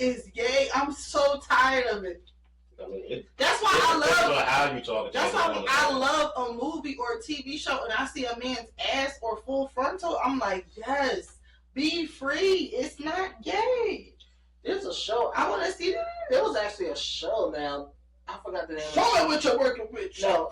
is gay. I'm so tired of it. I mean, that's why I love. How you talking? That's why I love a movie or a TV show, and I see a man's ass or full frontal. I'm like, yes, be free. It's not gay. There's a show. I want to see that. There was actually a show now. I forgot the name. Show me what you're working with. No,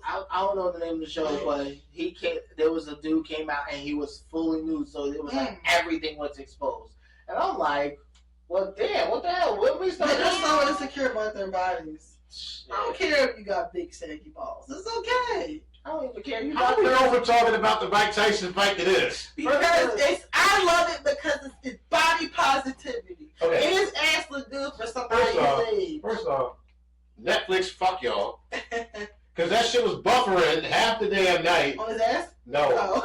I don't know the name of the show, but he came. There was a dude came out and he was fully nude, so it was like everything was exposed. And I'm like, well, damn, what the hell? What we started? They're so insecure about their bodies. I don't care if you got big saggy balls. It's okay. I don't even care. How are we over talking about the Mike Tyson fight to this? Because I love it because it's body positivity. Okay. And his ass look good for somebody his age. First off, Netflix, fuck y'all. Because that shit was buffering half the damn night. On his ass? No. Oh.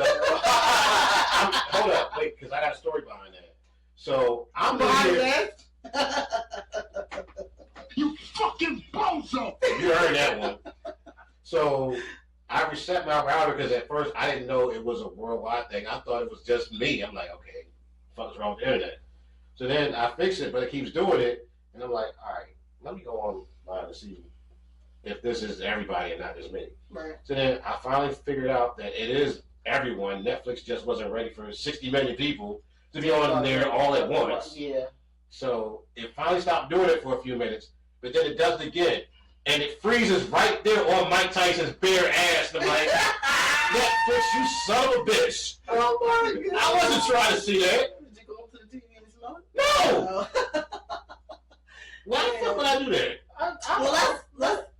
Hold up, wait, because I got a story behind that. So, I'm behind that. You fucking bozo! You heard that one. So, I reset my router because at first I didn't know it was a worldwide thing. I thought it was just me. I'm like, okay, what the fuck is wrong with the internet? So then I fix it, but it keeps doing it. And I'm like, all right, let me go online to see if this is everybody and not just me. Right. So then I finally figured out that it is everyone. Netflix just wasn't ready for 60 million people to be on there all at once. Yeah. So it finally stopped doing it for a few minutes, but then it does it again. And it freezes right there on Mike Tyson's bare ass. And I'm like, Netflix, you son of a bitch. Oh my God. I wasn't trying to see that. Did you go up to the TV and smell it? No. Why the fuck would I do that?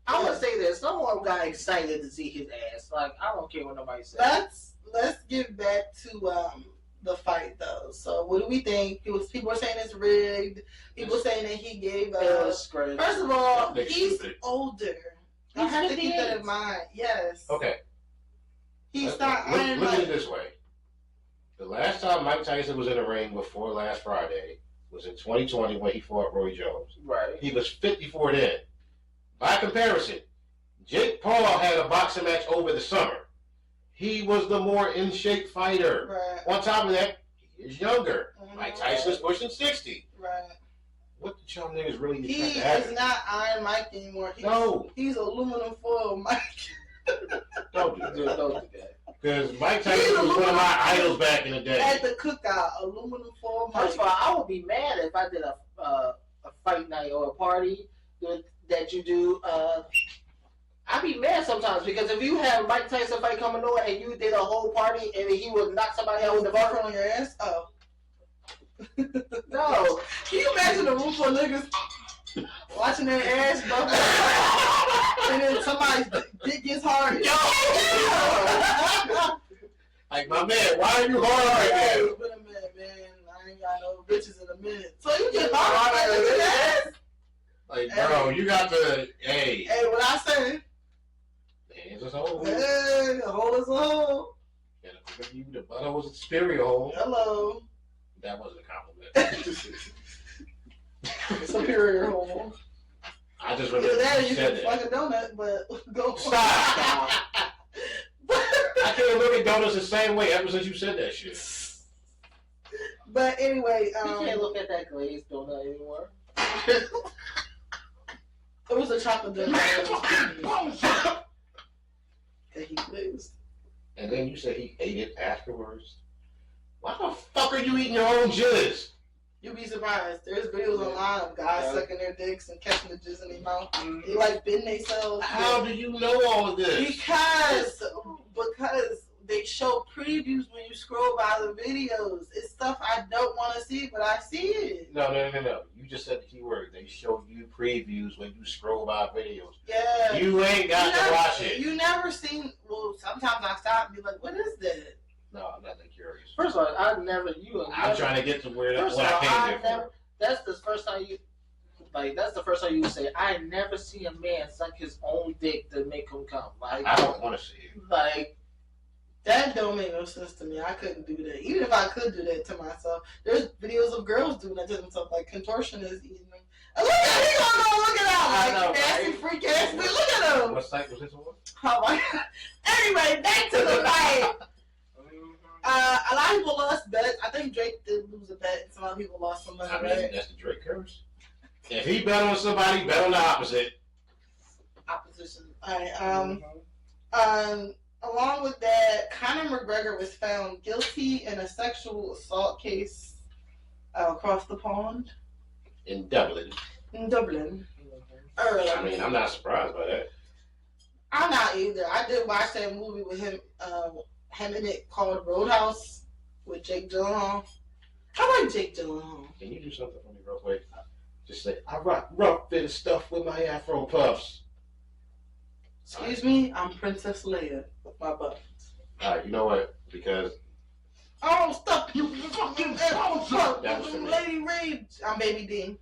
I would say this. Someone got excited to see his ass. Like, I don't care what nobody says. Let's get back to the fight though. So what do we think? People are saying it's rigged. People saying that he gave first of all, he's older. I have to keep that in mind. Yes. Okay. He's not Iron Look at it this way. The last time Mike Tyson was in the ring before last Friday was in 2020 when he fought Roy Jones. Right. He was 54 then. By comparison, Jake Paul had a boxing match over the summer. He was the more in-shape fighter. Right. On top of that, he is younger. Mike Tyson's pushing 60. Right. What the y'all niggas really He is not Iron Mike anymore. He's aluminum foil Mike. Don't do that. Because Mike Tyson was one of my idols back in the day. At the cookout, aluminum foil Mike. First of all, I would be mad if I did a fight night or a party that you do. I'd be mad sometimes because if you have Mike Tyson fight coming over and you did a whole party and he would knock somebody out with the bar on your ass, oh. No. Can you imagine a room full of niggas watching their ass buckle and then somebody's dick gets hard? Yo! Like, my man, why are you hard right now? It's been a minute, man. I ain't got no bitches in a minute. So you get hard right in the ass? Like, bro, you got the, hey. Hey, what I say? Hands is a hole. Hey, a hole is a hole. And if you the butter was a superior hole. Hello. That wasn't a compliment. Superior hole. I just remember that you can fuck a donut, but go stop. I can't look at donuts the same way ever since you said that shit. But anyway, you can't look at that glazed donut anymore. It was a chocolate donut. That he glazed. And then you said he ate it afterwards. Why the fuck are you eating your own jizz? You'd be surprised. There's videos online of guys sucking their dicks and catching the jizz in their mouth. They like bend themselves. How do you know all of this? Because they show previews when you scroll by the videos. It's stuff I don't want to see, but I see it. No. You just said the key word. They show you previews when you scroll by videos. Yeah. You ain't got to watch it. You never seen, well, sometimes I stop and be like, what is that? No, I'm not that curious. First of all, I'm trying to get to where I came there. That's the first time you say, I never see a man suck his own dick to make him come. Like, I don't want to see it. Like, that don't make no sense to me. I couldn't do that. Even if I could do that to myself. There's videos of girls doing that to themselves, like contortionists eating them. And look at him, he gonna go look it out. Like, nasty freak ass, but look at him. What site was this on? Oh my God. Anyway, back to the fight. A lot of people lost bets. I think Drake did lose a bet, and some other people lost some money. I mean, right? that's the Drake curse. If he bet on somebody, bet on the opposite. Opposition. All right. Along with that, Conor McGregor was found guilty in a sexual assault case across the pond In Dublin. in Dublin. I mean, I'm not surprised by that. I'm not either. I did watch that movie with him in it called Roadhouse with Jake Gyllenhaal. I like Jake Gyllenhaal. Can you do something for me real quick? Just say, I rock rough bit of stuff with my Afro puffs. Excuse me, I'm Princess Leia with my buttons. Alright, you know what? Because Oh, stop You fucking bozo! That was for me. Lady Reed. I'm Baby D.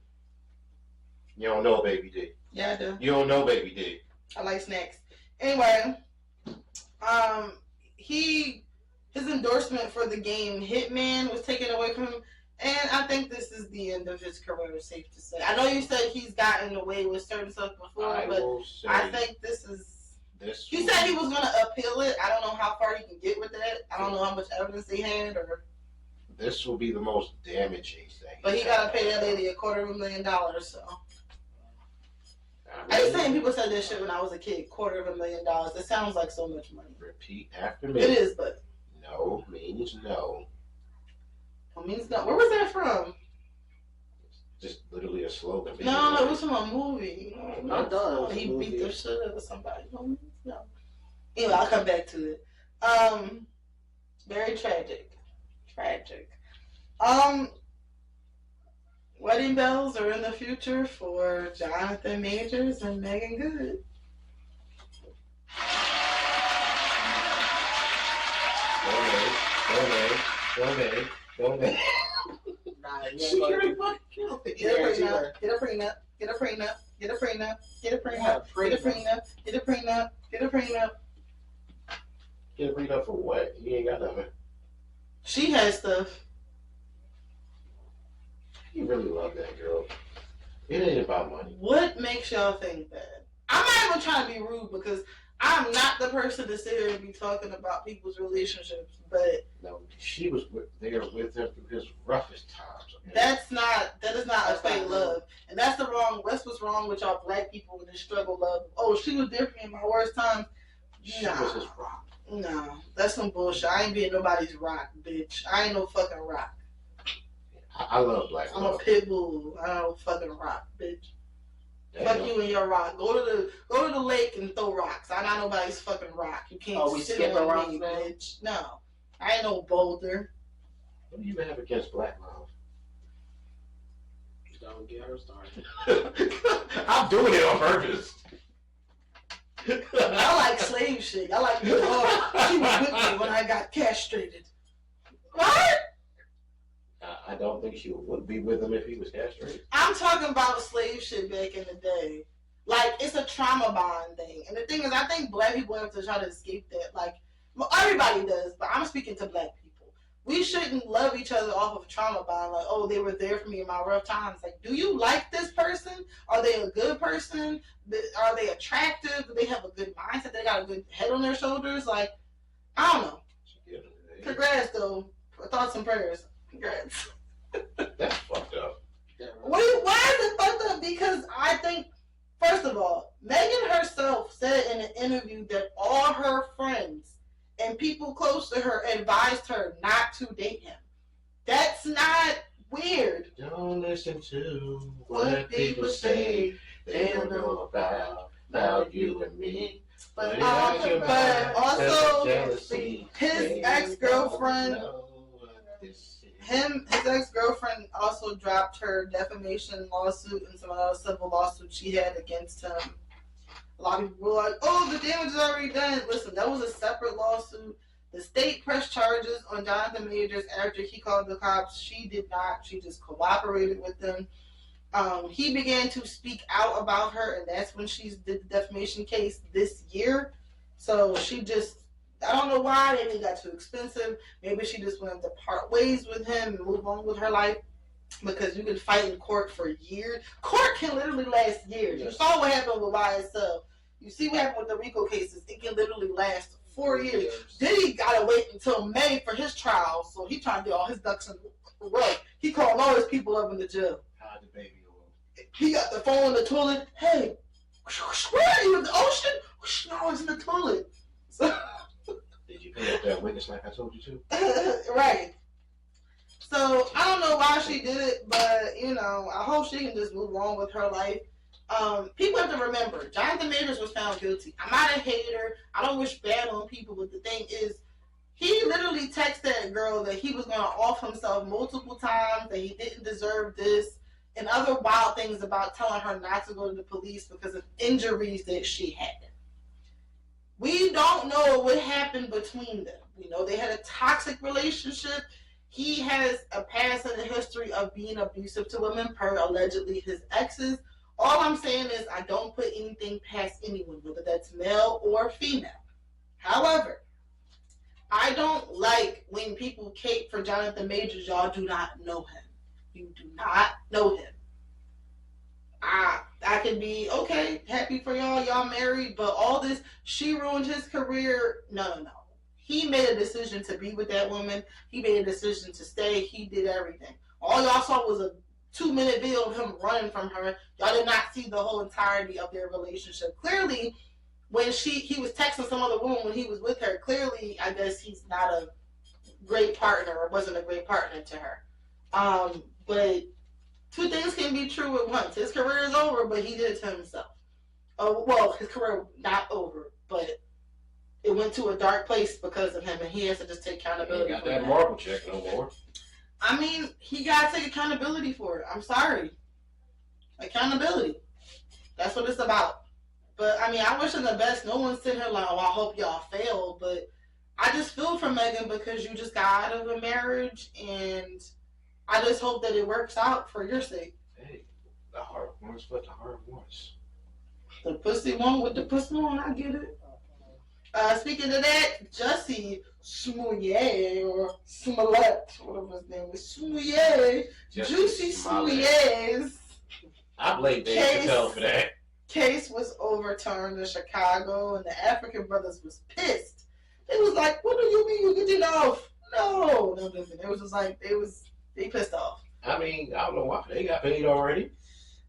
you don't know Baby D. Yeah, I do. You don't know Baby D. I like snacks. Anyway, his endorsement for the game Hitman was taken away from him, and I think this is the end of his career. Safe to say. I know you said he's gotten away with certain stuff before, but I think this is. He said he was going to appeal it. I don't know how far he can get with that. I don't know how much evidence they had, or. This will be the most damaging thing. But he got to pay that lady $250,000. So. I used to say people said this shit when I was a kid. $250,000. It sounds like so much money. Repeat after me. It is, but. No means no. It means no. Where was that from? Just literally a slogan. No, it was from a movie. I thought it was a He movie. beat the shit out of somebody. No. Anyway, I'll come back to it. Very tragic. Wedding bells are in the future for Jonathan Majors and Megan Good. Go ahead. Nah, She already fucking killed it. Get a prenup. Get a prenup. Get a prenup. Get a prenup. Get a prenup. Get a prenup. Get a prenup. Get a prenup for what? You ain't got nothing. She has stuff. You really love that girl. It ain't about money. What makes y'all think that? I'm not even trying to be rude because I'm not the person to sit here and be talking about people's relationships, but No, she was there with him through his roughest times. Okay? that is not a fake love. And that's what's wrong with y'all black people in this struggle love. Oh, she was there for me in my worst times. She was his rock. No, that's some bullshit. I ain't being nobody's rock, bitch. I ain't no fucking rock. I love black I'm love. a pit bull. I don't fucking rock, bitch. Damn. Fuck you and your rock. Go to the lake and throw rocks. I'm not nobody's fucking rock. You can't we sit skipping on rocks me, now? bitch. No. I ain't no boulder. What do you have against black love? Don't get her started. I'm doing it on purpose. I like slave shit. I like, oh, she was with me when I got castrated. What? I don't think she would be with him if he was castrated. I'm talking about slave shit back in the day. Like, it's a trauma bond thing. And the thing is, I think black people have to try to escape that. Like, well, everybody does, but I'm speaking to black people. We shouldn't love each other off of a trauma bond. Like, oh, they were there for me in my rough times. Like, do you like this person? Are they a good person? Are they attractive? Do they have a good mindset? They got a good head on their shoulders? Like, I don't know. Congrats, though. Thoughts and prayers. Congrats. That's fucked up. Why is it fucked up? Because I think, first of all, Megan herself said in an interview that all her friends and people close to her advised her not to date him. That's not weird. Don't listen to what people say. They don't know about you and me. But also, his ex-girlfriend, his ex-girlfriend also dropped her defamation lawsuit and some other civil lawsuits she had against him. A lot of people were like, oh, the damage is already done. Listen, that was a separate lawsuit. The state pressed charges on Jonathan Majors after he called the cops. She did not. She just cooperated with them. He began to speak out about her, and that's when she did the defamation case this year. So she just, I don't know why. Maybe it got too expensive. Maybe she just wanted to part ways with him and move on with her life. Because you can fight in court for years. Court can literally last years. You saw what happened with YSL. You see what happened with the RICO cases. It can literally last 4 years. Diddy gotta wait until May for his trial, so he trying to get all his ducks in a row. He called all his people up in the jail. Hide the baby oil. He got the phone in the toilet. Hey, where are you? In the ocean? No, it's in the toilet. So, did you pay up that witness like I told you to? right. So I don't know why she did it, but you know, I hope she can just move on with her life. People have to remember, Jonathan Majors was found guilty. I'm not a hater. I don't wish bad on people, but the thing is, he literally texted that girl that he was going to off himself multiple times, that he didn't deserve this, and other wild things about telling her not to go to the police because of injuries that she had. We don't know what happened between them. We know they had a toxic relationship. He has a past and a history of being abusive to women per allegedly his exes. All I'm saying is I don't put anything past anyone, whether that's male or female. However, I don't like when people cape for Jonathan Majors. Y'all do not know him. You do not know him. I can be, okay, happy for y'all. Y'all married, but all this, she ruined his career. No. He made a decision to be with that woman. He made a decision to stay. He did everything. All y'all saw was a 2-minute video of him running from her. Y'all did not see the whole entirety of their relationship. Clearly, when he was texting some other woman when he was with her, clearly, I guess he's not a great partner or wasn't a great partner to her. But two things can be true at once. His career is over, but he did it to himself. Well, his career not over, but it went to a dark place because of him, and he has to just take accountability. He got that marble check no more. I mean, he got to take accountability for it. I'm sorry. Accountability. That's what it's about. But, I mean, I wish him the best. No one's sitting here like, oh, I hope y'all fail. But I just feel for Megan because you just got out of a marriage, and I just hope that it works out for your sake. Hey, the heart wants what the heart wants. The pussy one with the pussy on, I get it. Speaking of that, Jussie Smollett, or Smollett, whatever his name is, Smollett, Juicy Smollett's I blame Dave Chappelle for that. Case was overturned in Chicago, and the African brothers was pissed. They was like, "What do you mean you get it off?" No, listen. It was just like they pissed off. I mean, I don't know why they got paid already.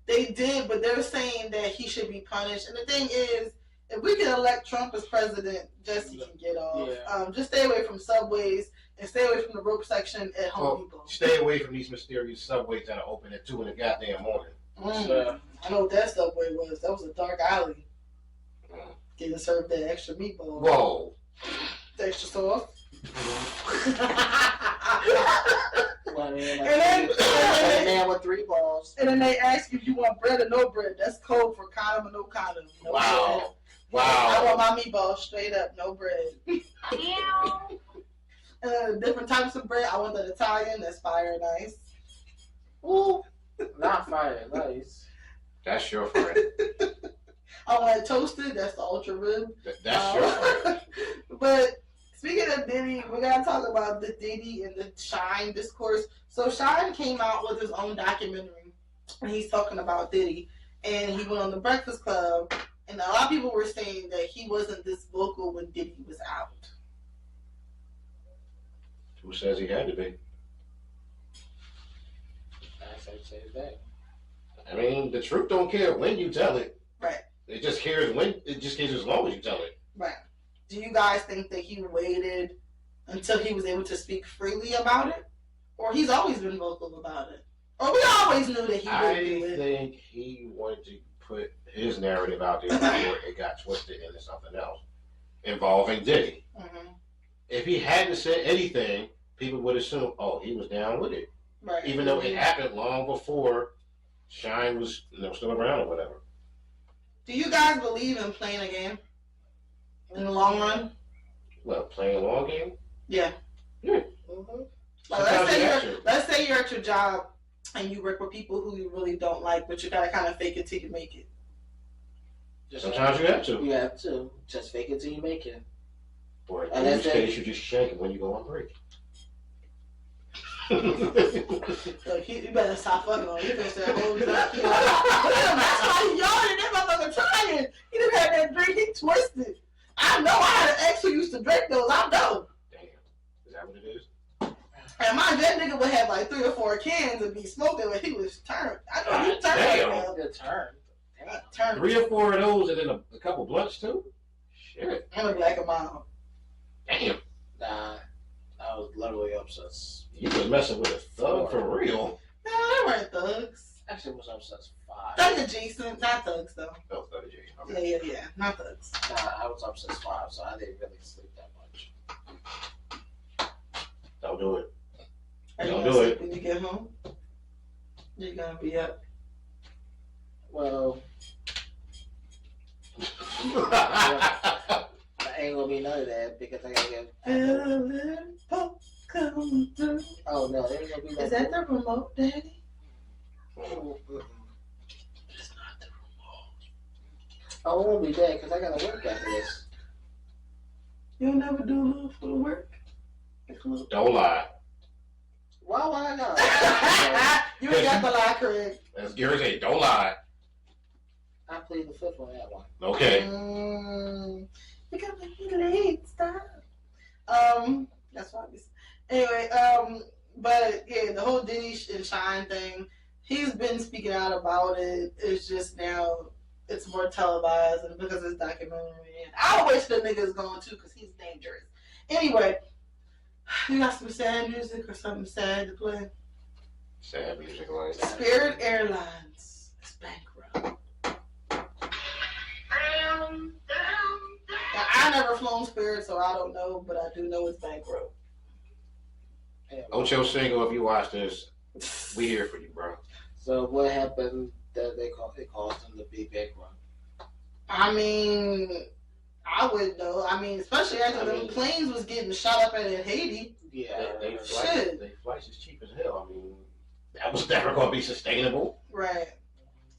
They did, but they're saying that he should be punished. And the thing is, if we can elect Trump as president, Jussie can get off. Yeah. Just stay away from subways and stay away from the rope section at Home Depot. Stay away from these mysterious subways that are open at 2 in the goddamn morning. I know what that subway was. That was a dark alley. Getting served that extra meatball. Whoa. The extra sauce. Well, I mean, And then man with 3 balls. And then they ask you if you want bread or no bread. That's code for condom or no condom. No Wow. bread. Wow. I want my meatballs straight up, no bread. Different types of bread. I want the Italian. That's fire nice. Ooh, not fire, nice. That's your friend. I want it toasted. That's the ultra rib. That's your friend. But speaking of Diddy, we're going to talk about the Diddy and the Shine discourse. So Shine came out with his own documentary, and he's talking about Diddy. And he went on the Breakfast Club, and a lot of people were saying that he wasn't this vocal when Diddy was out. Who says he had to be? I mean, the truth don't care when you tell it. Right. It just cares as long as you tell it. Right. Do you guys think that he waited until he was able to speak freely about it? Or he's always been vocal about it? Or we always knew that he would do it? I think he wanted to put his narrative out there before it got twisted into something else involving Diddy. Mm-hmm. If he hadn't said anything, people would assume, oh, he was down with it. Right. Even though it happened long before Shine was still around or whatever. Do you guys believe in playing a game in the long run? Well, playing a long game? Yeah. Yeah. Mm-hmm. Like, let's say you're at your job and you work with people who you really don't like, but you gotta kind of fake it till you make it. Sometimes you have to. You have to. Just fake it till you make it. Or in this case, you just shake it when you go on break. Look, you better stop fucking on. You better say that whole time. That's why he yawning. That motherfucker trying. He didn't have that drink. He twisted. I know. I had an ex who used to drink those. I know. Damn. Is that what it is? And that nigga would have like 3 or 4 cans and be smoking when he was turned. I know he turned. Damn. Good turn. Turned. 3 or 4 of those and then a couple blunts too? Shit. And a black and mild. Damn. Nah, I was literally obsessed. You was messing with a thug for real. No, they weren't thugs. Actually, was obsessed 5. Thug adjacent, not thugs though. Oh, thug adjacent. Okay. Yeah, not thugs. Nah, I was obsessed 5, so I didn't really sleep that much. Don't do it. Are you Don't gonna do sleep it. when you get home? You're gonna be up. Well, I ain't gonna be none of that because I gotta get. Come through. Oh no, there's gonna be. Is that the remote, Daddy? Mm-mm. It's not the remote. I won't be dead because I gotta work after this. You'll never do a little for work. Don't lie. Why would I not? You ain't got the lie, Craig. As Gary said, don't lie. I plead the fifth on that one. Okay. You got me late. Stop. That's why. Anyway, but yeah, the whole Diddy and Shine thing. He's been speaking out about it. It's just now it's more televised and because it's documentary. And I wish the nigga's going too because he's dangerous. Anyway, you got some sad music or something sad to play? Sad music like Spirit Airlines is bankrupt. Now, I never flown Spirit, so I don't know, but I do know it's bankrupt. Ocho Cinco, if you watch this, we here for you, bro. So what happened that it caused him to be bankrupt? I mean, I would know. I mean, especially after the planes was getting shot up in Haiti. Yeah, They Shit. flights is cheap as hell. I mean, that was never going to be sustainable. Right.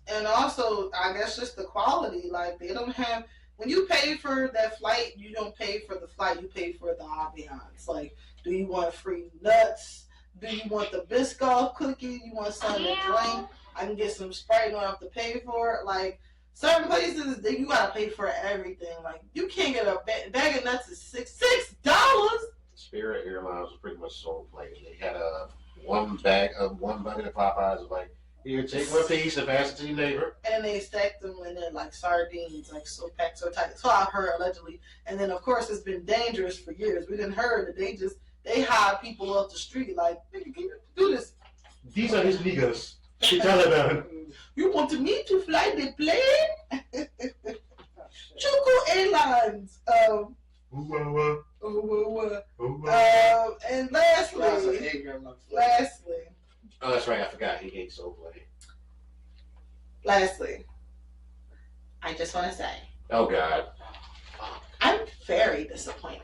And also, I guess just the quality. Like, they don't have... When you pay for that flight, you don't pay for the flight. You pay for the ambiance. Like, do you want free nuts? Do you want the Biscoff cookie? You want something to drink? I can get some Sprite. You don't have to pay for it. Like, certain places, you got to pay for everything. Like, you can't get a bag of nuts is $6. Spirit Airlines was pretty much soul plated. They had one bucket of Popeyes was like, here, take one piece and pass it to your neighbor. And they stacked them in there like sardines, like so packed so tight. So I've heard allegedly. And then of course it's been dangerous for years. We didn't heard that they hire people up the street like, nigga, can you do this? These are his niggas. She Taliban. You want me to fly the plane? Choco Airlines. And lastly, oh, that's right. I forgot. He hates soul play. Lastly, I just want to say, Oh God. I'm very disappointed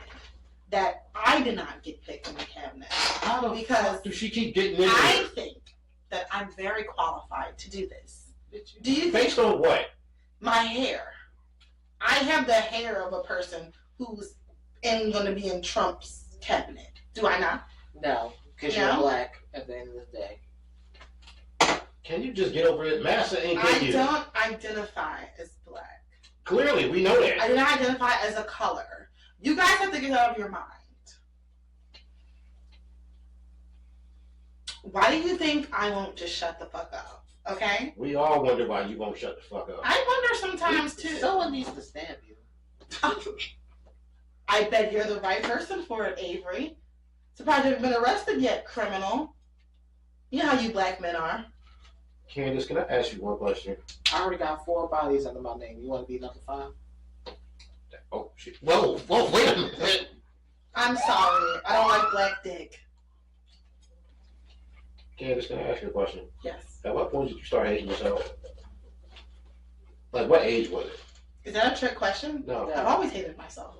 that I did not get picked in the cabinet. How the Because fuck does she keep getting in I there? think that I'm very qualified to do this. Do you think Based on what? my hair? I have the hair of a person who's going to be in Trump's cabinet. Do I not? No, because No? you're black at the end of the day. Can you just get over it? Massa ain't I get you. don't identify as black. Clearly, we know that. I do not identify as a color. You guys have to get out of your mind. Why do you think I won't just shut the fuck up? Okay? We all wonder why you won't shut the fuck up. I wonder sometimes too. Someone needs to stab you. I bet you're the right person for it, Avery. Surprised you haven't been arrested yet, criminal. You know how you black men are. Candace, can I ask you one question? I already got 4 bodies under my name. You want to be number 5? Oh, shit. Whoa, wait a minute. I'm sorry. I don't like black dick. Candace, can I ask you a question? Yes. At what point did you start hating yourself? Like, what age was it? Is that a trick question? No. I've always hated myself.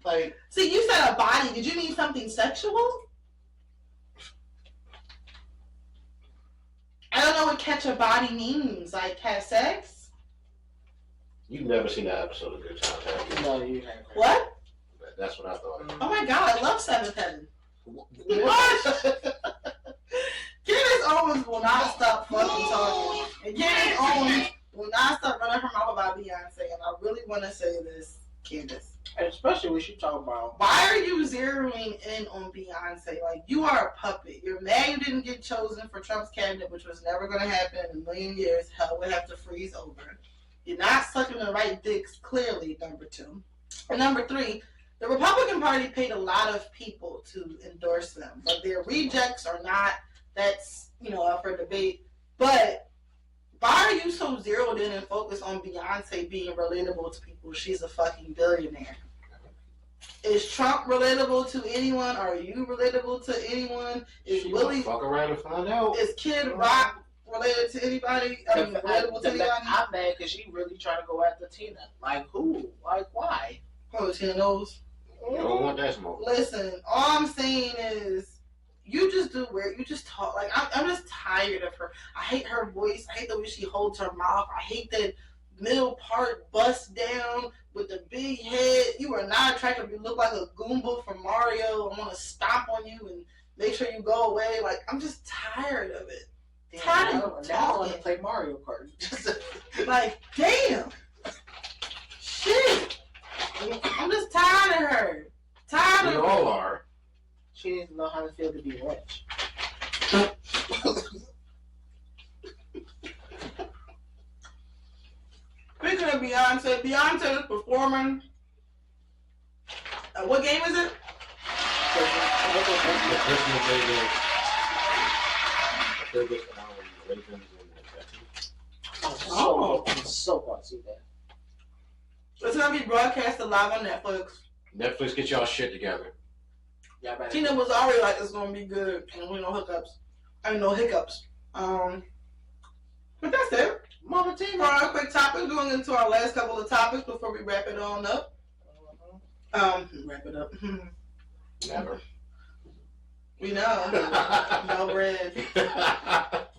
Like, See, you said a body. Did you mean something sexual? I don't know what catch a body means. Like, have sex? you've never seen that episode of Good Times, have you? No, you haven't. What? That's what I thought. Oh my god, I love Seventh Heaven. What? Candace Owens will not stop fucking talking. And Candace Owens will not stop running her mouth about Beyonce. And I really want to say this, Candace. Especially when she talking about. Why are you zeroing in on Beyonce? Like, you are a puppet. You're mad you didn't get chosen for Trump's cabinet, which was never going to happen in a million years. Hell would have to freeze over. You're not sucking the right dicks, clearly, number 2. And number 3, the Republican Party paid a lot of people to endorse them. But their rejects are not, that's, up for debate. But why are you so zeroed in and focused on Beyonce being relatable to people? She's a fucking billionaire. Is Trump relatable to anyone? Are you relatable to anyone? Is Willie fuck around and find out? Is Kid Rock related to anybody? Relatable to anybody? I'm mad because she really trying to go after Tina. Like who? Like why? Oh, Tina knows. You don't want that smoke. Listen, all I'm saying is you just do weird. You just talk. Like, I'm just tired of her. I hate her voice. I hate the way she holds her mouth. I hate that middle part bust down with the big head. You are not attractive. You look like a Goomba from Mario. I want to stomp on you and make sure you go away. Like, I'm just tired of it. Damn, Tired now of I want to talking. play Mario Kart. Like, damn. Shit. I'm just tired of her. Tired We of all her. are. She needs to know how to feel to be rich. Speaking of Beyonce is performing. What game is it? The Christmas Day game. Ravens and I'm so want to see that. It's gonna be broadcasted live on Netflix. Netflix, get y'all shit together. Yeah, Tina was already like, it's gonna be good, and we no hiccups. No hiccups. But that's it. Mama For Tina. our quick topics, going into our last couple of topics before we wrap it on up. Wrap it up. Never. We know. No bread.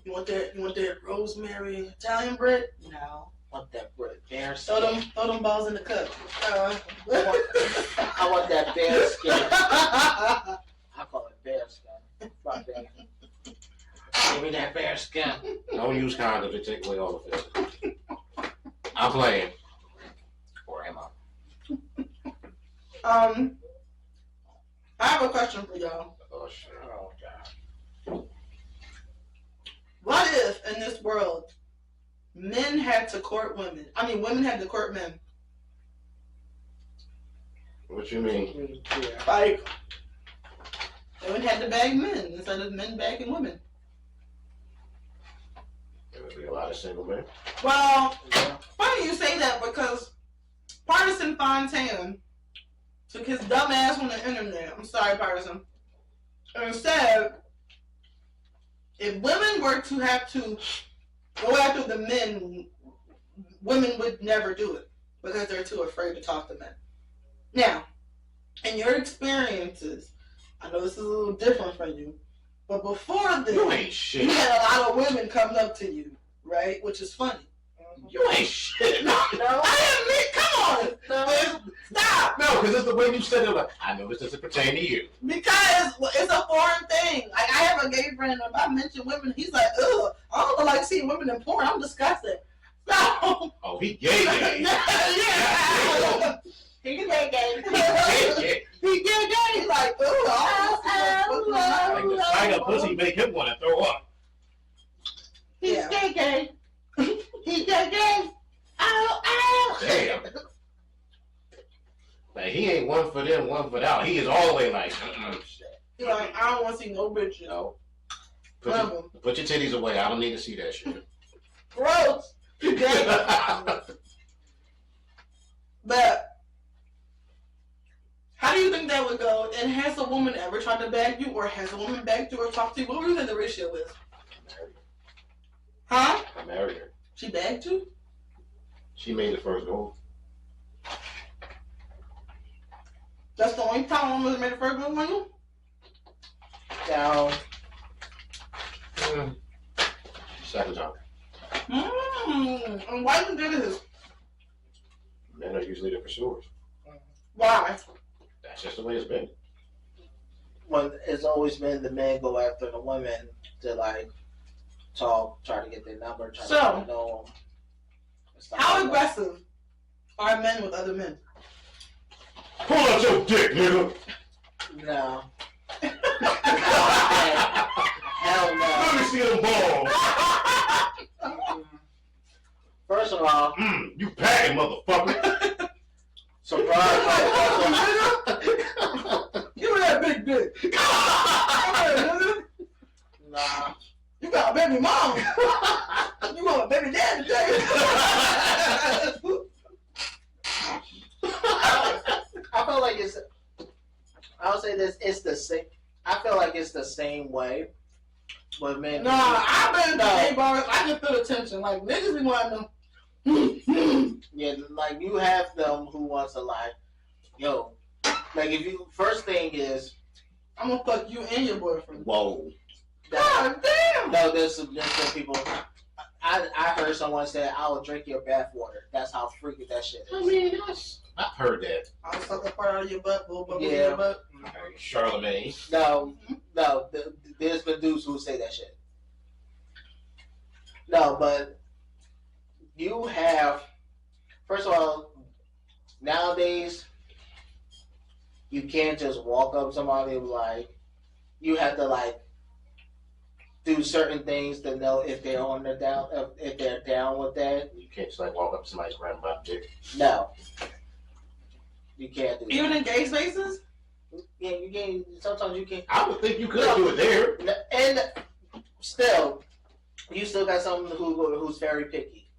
You want that rosemary Italian bread? No. Want that bread? Bear Throw skin. them balls in the cup. I want that bear skin. I call it bear skin. Fuck that. Give me that bear skin. Don't use condoms to take away all the feelings. I'm playing. Or am I? I have a question for y'all. Oh, shit. Oh God. What if in this world men had to court women? I mean, women had to court men. What you mean? Yeah. Like, women had to bag men instead of men bagging women. There would be a lot of single men. Well, Yeah. funny you say that because Partisan Fontaine took his dumb ass on the internet. I'm sorry, Partisan. And said, if women were to have to go after the men, women would never do it because they're too afraid to talk to men. Now, in your experiences, I know this is a little different for you, but before this, You ain't you shit. had a lot of women coming up to you, right? Which is funny. You ain't shit. No, No. I admit, come on, No. stop. because it's the way you said it. Like, I know this doesn't pertain to you. Because it's a foreign thing. Like, I have a gay friend, if I mention women, he's like, ugh, I don't like seeing women in porn. I'm disgusted. So, Oh, he gay. yeah. He can make game. Gay. He get gay. He's like, ugh, Like the tiger pussy make him want to throw up. He's Yeah. gay. He's gay. Ow, ow. Damn. Like, he ain't one for them, one for that. He is all the way like, He's like, I don't want to see no bitches. no. Love Put your titties away. I don't need to see that shit. Gross. You gay. But how do you think that would go? And has a woman ever tried to bag you, or has a woman bagged you or talked to you? What do you think the ratio is? Huh? I married her. She bagged you? She made the first move. That's the only time a woman made the first move on you? Down. Second time. And why you do this? Men are usually the pursuers. Why? That's just the way it's been. When it's always been the men go after the women to like talk, try to get their number, try So, to get to know them. How aggressive are men with other men? Pull out your dick, nigga. No. Hell no. Let me see them balls. First of all, you packing, motherfucker. surprise. Give me that big dick. Nah. You got a baby mom. You want a baby daddy today. I feel like it's. I'll say this. It's the same. I feel like it's the same way. But man, Nah, I've been gay bars. I can feel the tension. Like niggas be wanting them. yeah, like you have them who wants to like, yo, like if you first thing is, I'm gonna fuck you and your boyfriend. Whoa. God damn. No, there's some people. I heard someone say, "I will drink your bath water." That's how freaky that shit is. I mean, I've heard that. I'll suck a part out of your butt, bubble Yeah. in your butt. Okay, Charlemagne. No, there's been dudes who say that shit. No, but you have, first of all, nowadays, you can't just walk up to somebody and like, you have to like, do certain things to know if they're on the down, if they're down with that. You can't just like walk up to somebody's grandma dick. No. You can't do that. Even in gay spaces? Yeah, you can't, sometimes you can't. I would think you could do it there. And still, you still got someone who's very picky.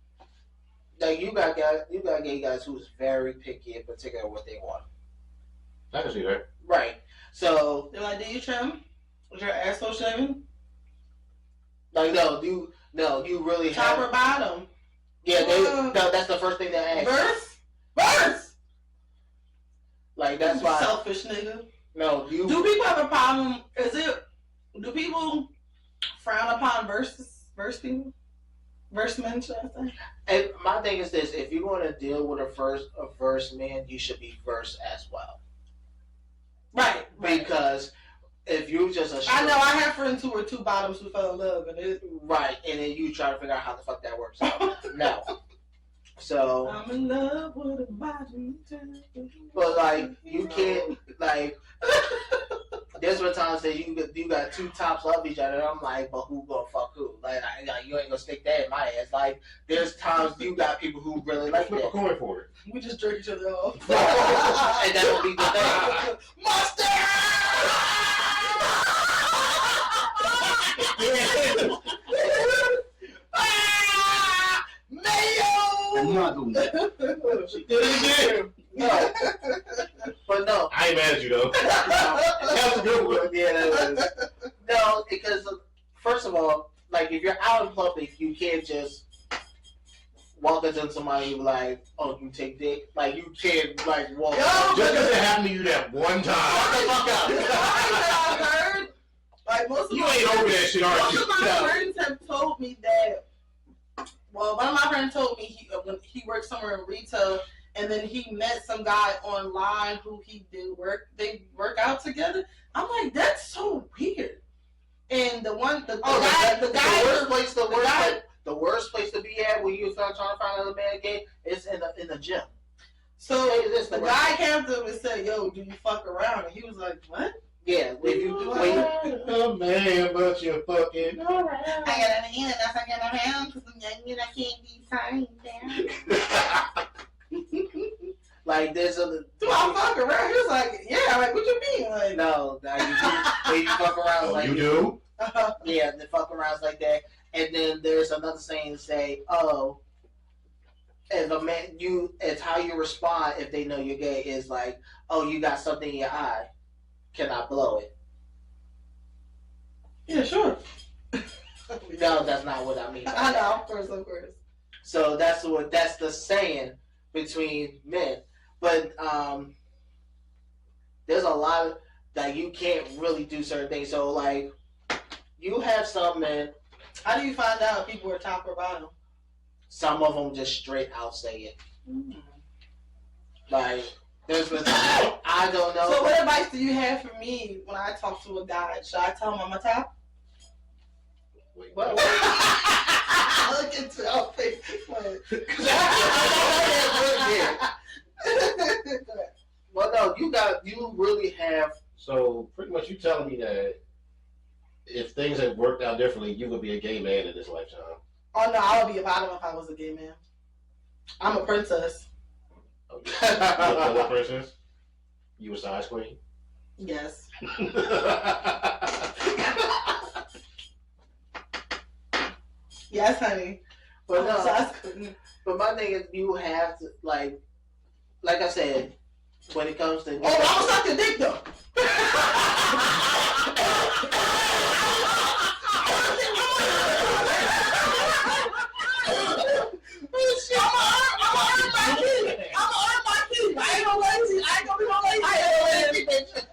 Like you got gay guys who's very picky in particular what they want. I can see that. Right. So They're like, do you trim? Was your asshole shaving? like no, you really Top have. or bottom? Yeah, that's the first thing they ask. Verse? Like that's why. Selfish nigga. No, you. Do people have a problem? Do people frown upon verse people? Verse men, should I say? And my thing is this: if you're going to deal with a verse man, you should be verse as well. Right. Because if you just a I know I have friends who were two bottoms who fell in love, and it. right, and then you try to figure out how the fuck that works out. No. So. I'm in love with a bottom. But like you can't like. There's been times that you got two tops of each other. And I'm like, but who gonna fuck who? Like you ain't gonna stick that in my ass. Like there's times you got people who really like Flip a that. coin for it. We just jerk each other off. And that'll be the thing. I'm not doing that. She did it again. No, but no. I ain't mad at you though. That was a good one. Yeah, that was. No, because first of all, like if you're out in public, you can't just walk into somebody and be like, "Oh, you take dick." Like you can't like walk. Just because it happened to you that one time. I've heard, like most of You ain't over that shit, are most you? of my friends have told me that. Well, one of my friends told me when he worked somewhere in retail, and then he met some guy online who he did work. They work out together. I'm like, that's so weird. And the worst place to be at when you start trying to find another man gay is in the gym. So Hey, this the the guy worst. came to him and said, "Yo, do you fuck around?" And he was like, "What?" Yeah, if you do, when you, Oh man, but you're fucking. I got an hand. I got a hand because I'm young and I can't be signed down. like there's a. Do I fuck around? He was like, "Yeah." Like, what you mean? Like, No, when you fuck around Oh, like you do? yeah, the fuck arounds like that. And then there's another saying to say, "Oh, if a man, it's how you respond if they know you're gay is like, oh, you got something in your eye, can I blow it?" Yeah, sure. No, that's not what I mean. I know, of course. So that's the saying between men. But there's a lot of that you can't really do certain things. So like you have some men. How do you find out if people are top or bottom? Some of them just straight out say it. Like there's been I don't know. So what advice do you have for me when I talk to a guy? Should I tell him I'm a top? Wait, What? Look into your face. Well, no, you really have. So pretty much you telling me that if things had worked out differently, you would be a gay man in this lifetime. Oh no, I would be a bottom if I was a gay man. I'm a princess. What princess? You a size queen? Yes. Yes, honey. But no, Size queen. but my thing is, you have to like I said, when it comes to. Oh, I was sucking dick though.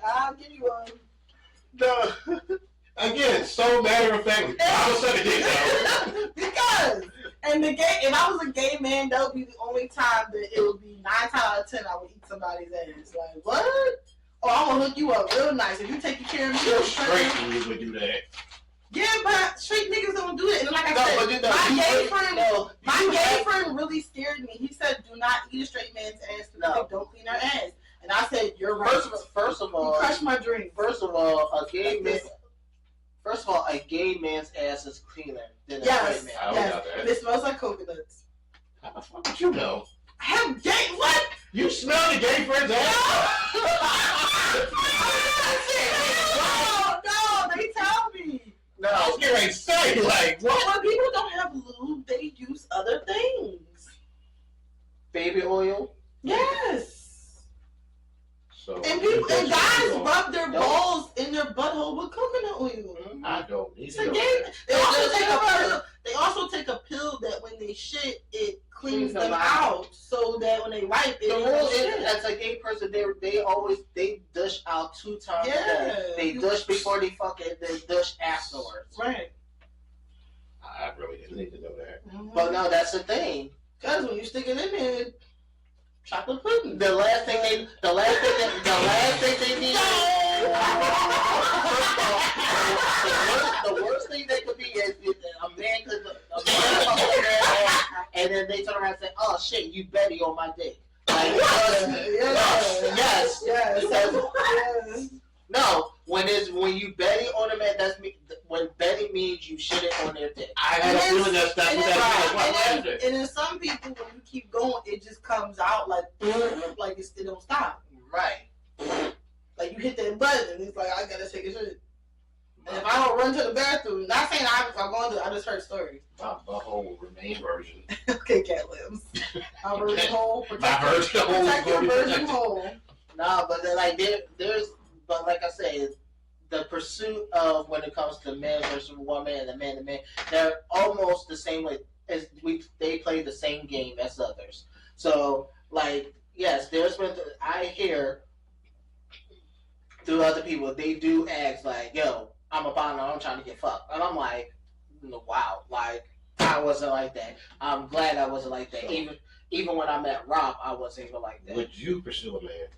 I'll give you one. No. Again, so matter of fact, I was sucking dick though. Because, and if I was a gay man, that would be the only time that it would be 9 times out of 10 I would eat somebody's ass. Like, what? Oh, I'm gonna hook you up real nice. If you taking care of me, You're straight you would do that. Yeah, but straight niggas don't do it. And like I said, but my gay friend really scared me. He said, "Do not eat a straight man's ass because they don't clean their ass." And I said, "You're right." First of all, you crushed my dream. First of all, a gay man's ass is cleaner than a straight man. Yes, and it smells like coconuts. How the fuck did you know? I have gay what? You smell the gay friend's ass? No, they tell me. No, I was getting ready to say, like, what? When people don't have lube, they use other things. Baby oil. Yes. So, And guys rub their balls in their butthole with coconut oil. I don't need It's to a know game. that. They also take a pill that when they shit, it cleans them out, so that when they wipe it. The rule is, as a gay person, they douche out 2 times a day. They douche before they fuck it, they douche afterwards. Right. I really didn't need to know that. Mm-hmm. But no, that's the thing. Because when you stick it in there, chocolate pudding. The last thing they need. The worst thing that could be is a man could and then they turn around and say, "Oh shit, you Betty on my dick." Like, yes. No, when you Betty on a man, that's me. When Betty means you shit it on their dick. I had a feeling that's what that means. And then some people, when you keep going, it just comes out like it don't stop. Right. Like you hit that button, and it's like I gotta take a shit. And if I don't run to the bathroom, not saying I'm going to, I just heard stories. My butthole will remain virgin. Okay, cat limbs. My virgin hole. Protect your virgin hole. No, but but like I said, the pursuit of when it comes to man versus woman and man to man, they're almost the same way as they play the same game as others. So, like, yes, I hear through other people, they do ask like, "Yo, I'm a partner, I'm trying to get fucked," and I'm like, "Wow, like I wasn't like that. I'm glad I wasn't like that. So, even when I met Rob, I wasn't even like that." Would you pursue a man?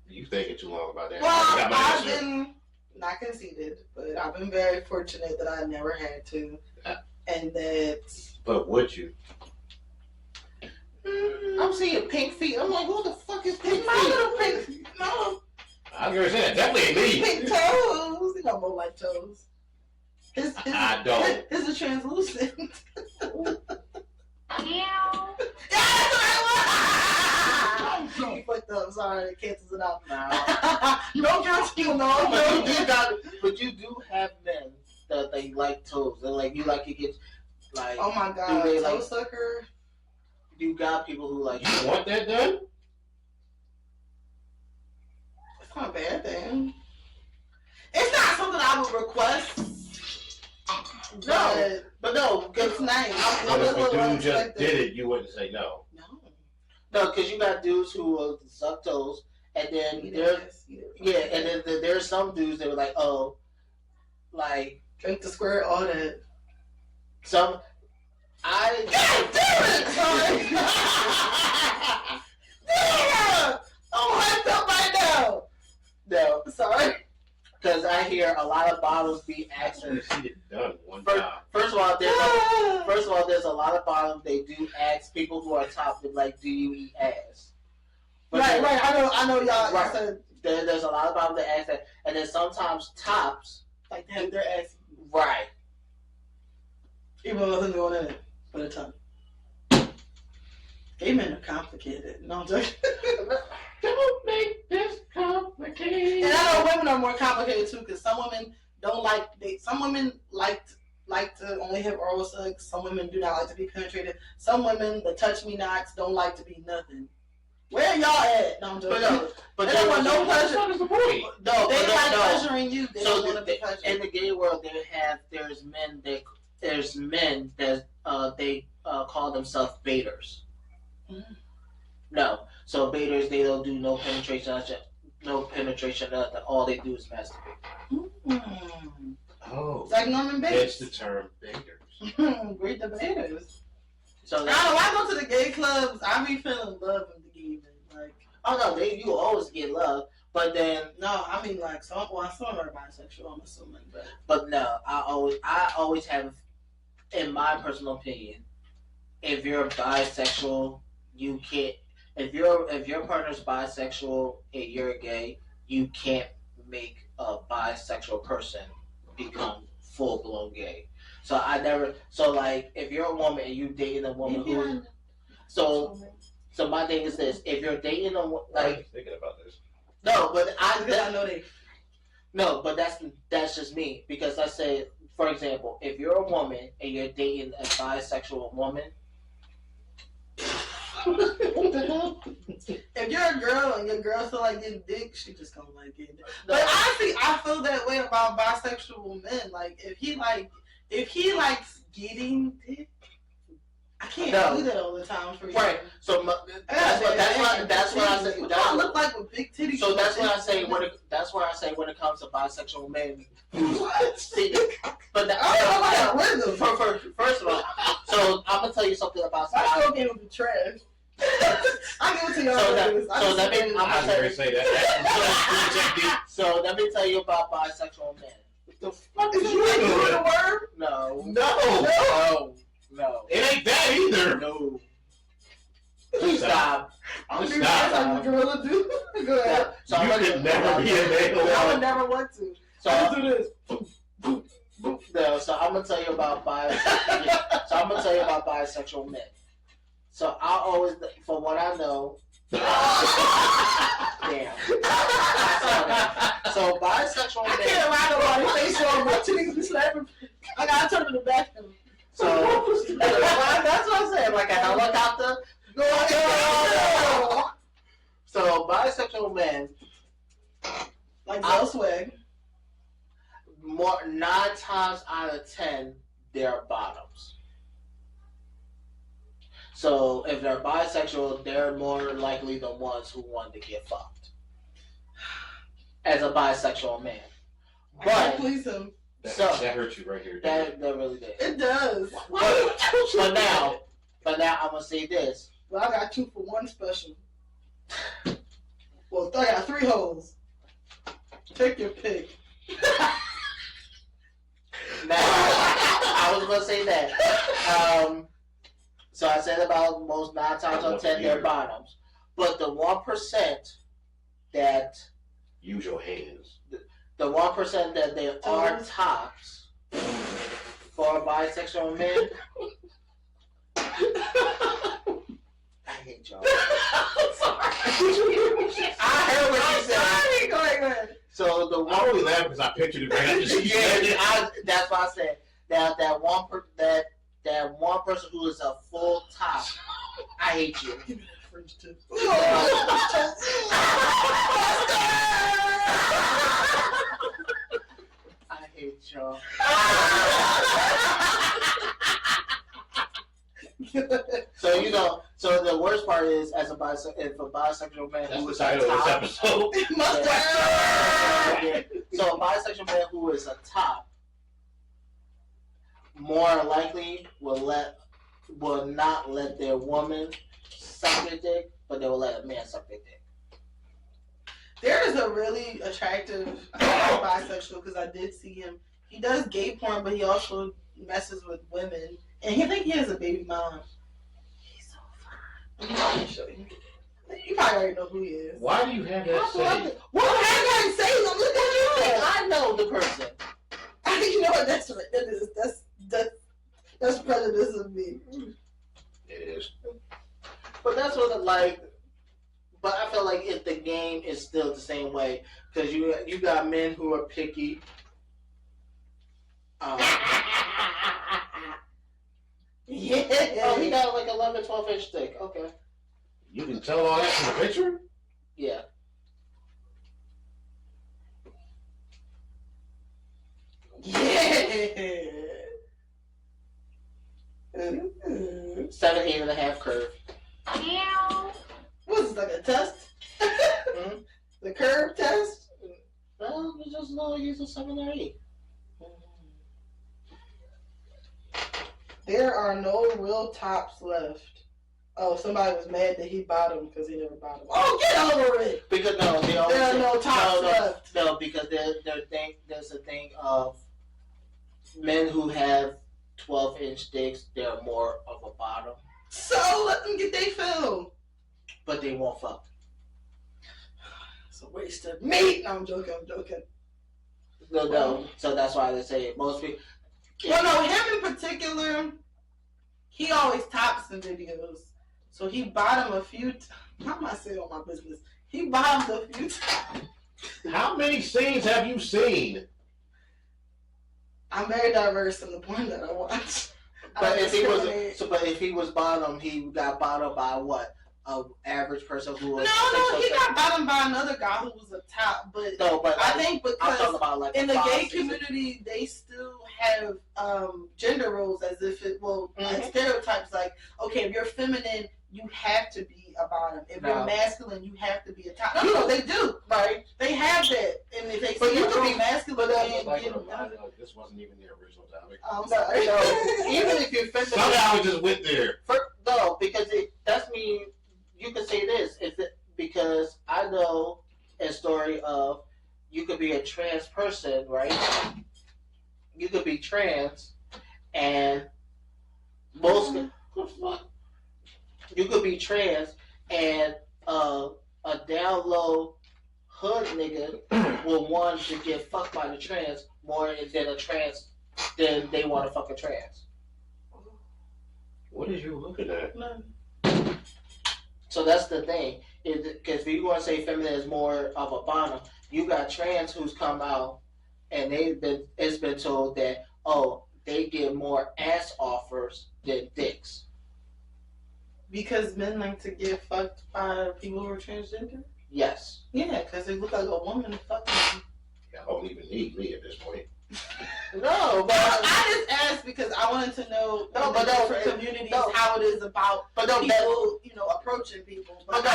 You thinking too long about that? Well, I've been not conceited, but I've been very fortunate that I never had to, and that. But would you? I'm seeing pink feet. I'm like, who the fuck is pink feet? My little pink. No. I was gonna say that definitely ain't me. Pink toes. You got more like toes. I don't. His is translucent. Meow. Fucked up. Sorry, it cancels it out. No guilty. No. But you do have men that they like toes. They're like, you like to get like. Oh my god, toe sucker. You got people who like. You want that done? It's not a bad thing. It's not something I would request. No, but no, it's nice. But if a dude just did it, you wouldn't say no. No, because you got dudes who will suck toes, and then there's some dudes that were like, oh, like drink the squirt, all that. God damn it! Sorry. Yeah! I'm hyped up right now. No, sorry. Because I hear a lot of bottles be asking. She did done one time. First of all, there's a lot of bottles they ask people who are top, like, do you eat ass? But right. I know y'all. Right. Said, there's a lot of people that ask that, and then sometimes tops like, have their ass. Right. Even though nothing's going in it for the tongue. Gay men are complicated. No, I'm joking. Don't make this complicated. And I know women are more complicated too, because some women don't like. Some women like to only have oral sex. Some women do not like to be penetrated. Some women, the touch me nots, don't like to be nothing. Where are y'all at? No, I'm joking. But they don't want no pleasure. That's the point. No, They like pleasuring you. They don't want to be pleasured. In the gay world, there's men that they call themselves baiters. Mm. No, so baiters, they don't do no penetration, nothing. All they do is masturbate. Mm. Oh, It's like Norman that's Bates. the term beggars. Great debaters. So When I go to the gay clubs, I be feeling love in the gay men. Like, oh no, you always get love, but then no, I mean like some are bisexual. I'm assuming, but no, I always have, in my personal opinion, if you're bisexual, you can't. If your partner's bisexual and you're gay, you can't make a bisexual person become full blown gay. So like if you're a woman and you dating a woman who, so my thing is this: if you're dating a I was like thinking about this. no, but I know they. no, but that's just me, because I say, for example, if you're a woman and you're dating a bisexual woman. If you're a girl and your girl feel like getting dick, she just gonna like getting dick. But honestly, I feel that way about bisexual men. Like if he likes getting dick, I can't do that all the time for you. Right. So that's what I say. What do I look like with big titties? So that's what I say when it comes to bisexual men. See, but first of all, so I'm gonna tell you something about. I still gave him the trash. I give it to y'all. So let me tell you about bisexual men. The fuck is you doing the word? No. It ain't that either. No. Please stop. I'm doing that like the gorilla do. Go ahead. So you could never be a male. I would never want to. So I do this. No, so I'm gonna tell you about bisexual men. So I always, for what I know, damn. So bisexual men. I can't lie nobody. They show my titties be slapping. I gotta turn to the back of them. So that's what I'm saying, like a helicopter. No. So bisexual men, like Swag. more 9 times out of 10, they're bottoms. So if they're bisexual, they're more likely the ones who want to get fucked as a bisexual man. But I can't please him. That hurts you right here. That really did. It does. But now I'm gonna say this. Well, I got 2 for 1 special. Well, I got 3 holes. Take your pick. Now I was gonna say that. So I said about most 9 times out of 10 they're bottoms, but the 1% that use your hands. The 1% that they are tops for bisexual men. I hate y'all. I'm sorry. I heard what you said. Go ahead. So the I only laugh because I pictured it right after that's why I said that one person who is a full top. I hate you. Give me that French tip. I hate y'all. So the worst part is, if a bisexual man That's who the is title a of this top, episode. so a bisexual man who is a top, more likely will not let their woman suck their dick, but they will let a man suck their dick. There is a really attractive bisexual, because I did see him. He does gay porn, but he also messes with women. And he think he has a baby mom. He's so show you. You probably already know who he is. Why do you have that saved? Well, I have that saved. I'm looking at you. I know the person. You know what? That's right. That's prejudice of me. It is. But that's what like. But I feel like if the game is still the same way, because you got men who are picky. Yeah. Oh, he got like 11, 12-inch dick. Okay. You can tell all that from the picture? Yeah. Yeah. 7, 8.5 curve. What's this, like a test? Mm-hmm. The curve test? Well, we just know he's a 7 or 8. There are no real tops left. Oh, somebody was mad that he bottomed because he never bottomed. Oh, get over it! Because no, there are no tops left. No, because there's a thing of men who have 12-inch dicks. They're more of a bottom, So let them get their fill. but they won't fuck. It's a waste of meat. No, I'm joking. No. So that's why they say most people. Well, no, him in particular, he always tops the videos. So he bottomed a few times. How am I saying all my business? He bottomed a few times. How many scenes have you seen? I'm very diverse in the porn that I watch. But if he was bottom, he got bottomed by what? An average person who was he got bottomed by another guy who was a top. But I think because I'm talking about like in the gay community, they still have gender roles as if like stereotypes. Like, okay, if you're feminine, you have to be a bottom. If you're masculine, you have to be a top. No, they do. Right? They have that, and if they see you can be masculine, this wasn't even the original topic. I'm sorry. Even if you're feminine, somehow we just went there. Because that's me. You could say this because I know a story of you could be a trans person, right? You could be trans, and you could be trans, and a down low hood nigga will want to get fucked by the trans more than a trans than they want to fuck a trans. What is you looking at? So that's the thing. Because if you want to say feminine is more of a bottom, you got trans who's come out and it's been told that, they get more ass offers than dicks. Because men like to get fucked by people who are transgender? Yes. Yeah, because they look like a woman fucking them. I don't even need me at this point. No, but I just asked because I wanted to know different communities how it is about people, approaching people. But I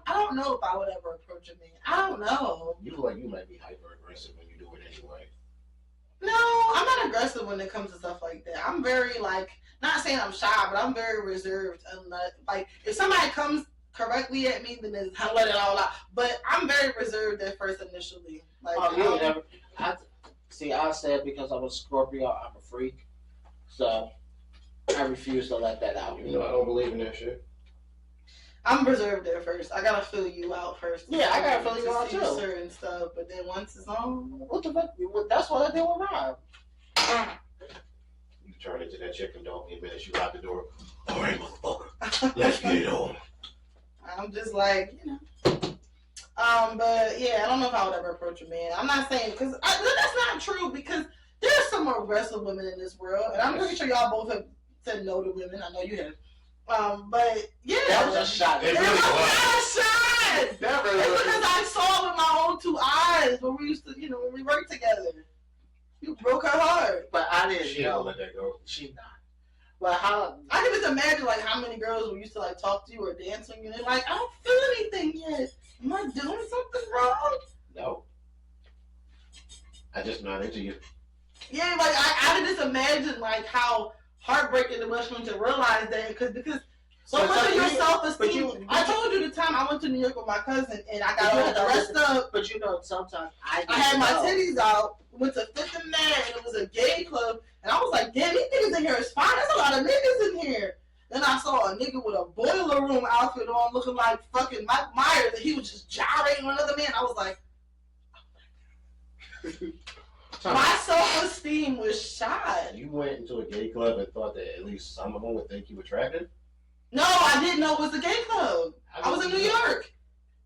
don't know if I would ever approach a man. I don't know. You look like you might be hyper aggressive when you do it anyway. No, I'm not aggressive when it comes to stuff like that. I'm very not saying I'm shy, but I'm very reserved. Like if somebody comes correctly at me, then I let it all out. But I'm very reserved at first initially. I said because I'm a Scorpio, I'm a freak. So I refuse to let that out. You know I don't believe in that shit. I'm reserved at first. I gotta fill you out first. Yeah, I gotta fill you out too. Certain stuff, but then once it's on, what the fuck? That's what I did with Rob. You turn into that chicken dog in a minute. You out the door. All right, motherfucker. Let's get it on. I'm just like, but yeah, I don't know if I would ever approach a man. I'm not saying because that's not true because there's some more aggressive women in this world, and I'm pretty sure y'all both have said no to women. I know you have. But yeah, that was a shot. It really was not a shot. It's because I saw it with my own 2 eyes when we used to, when we worked together. You broke her heart. But I didn't. She didn't let that go. She not. But how? I can just imagine how many girls we used to talk to you or dance with you, and they're like, I don't feel anything yet. Am I doing something wrong? No. I just not into you. Yeah, I can just imagine how heartbreaking it was for him to realize that because so much of your self-esteem. I told you the time I went to New York with my cousin and I got all dressed up. But sometimes I had my titties out. Went to Fifth and Man and it was a gay club, and I was like, damn, these niggas in here is fine. There's a lot of niggas in here. Then I saw a nigga with a boiler room outfit on looking like fucking Mike Myers and he was just gyrating on another man. I was like, my self-esteem was shot. You went into a gay club and thought that at least some of them would think you attractive? No, I didn't know it was a gay club. I was in New York.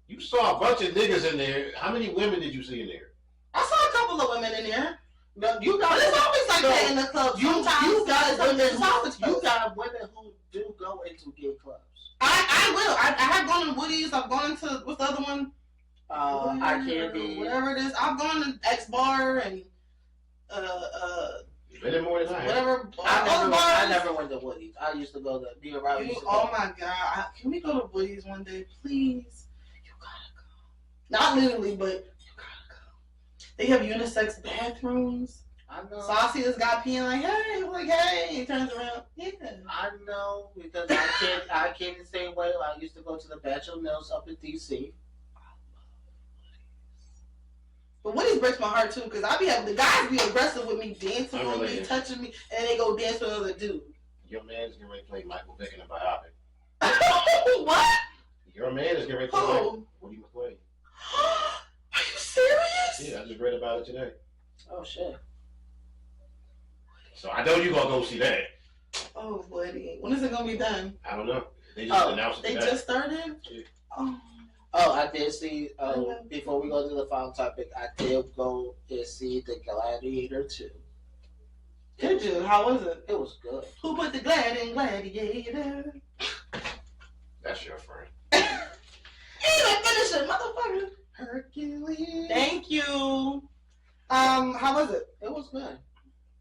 You saw a bunch of niggas in there. How many women did you see in there? I saw a couple of women in there. No, you got. But it's always like that in the club. Sometimes you got women. who Do go into gay clubs. I will. I have gone to Woody's. I've gone to what's the other one? I can't be whatever it is. I've gone to X Bar and Been in more than I have. whatever. I never went to Woody's. I used to go to be around. Oh my god! Can we go to Woody's one day, please? You gotta go. Not literally, but you gotta go. They have unisex bathrooms. I know. Saucy has got peeing like, hey, he turns around. Yeah. I know because I came the same way. I used to go to the Bachelor Mills up in DC. But Woody's breaks my heart too, because I be having the guys be aggressive with me, dancing on me, touching me, and they go dance with another dude. Your man is getting ready to play Michael Vick in a biopic. What? Your man is getting ready to play Woody McClay. Are you serious? Yeah, I just read about it today. Oh shit. So I know you gonna go see that. Oh, Woody. When is it gonna be done? I don't know. They just announced it today. They just started? Yeah. Oh, I did see, before we go to the final topic, I did go and see The Gladiator 2. Did you? How was it? It was good. Who put the glad in Gladiator? That's your friend. You didn't finish it, motherfucker. Hercules. Thank you. How was it? It was good.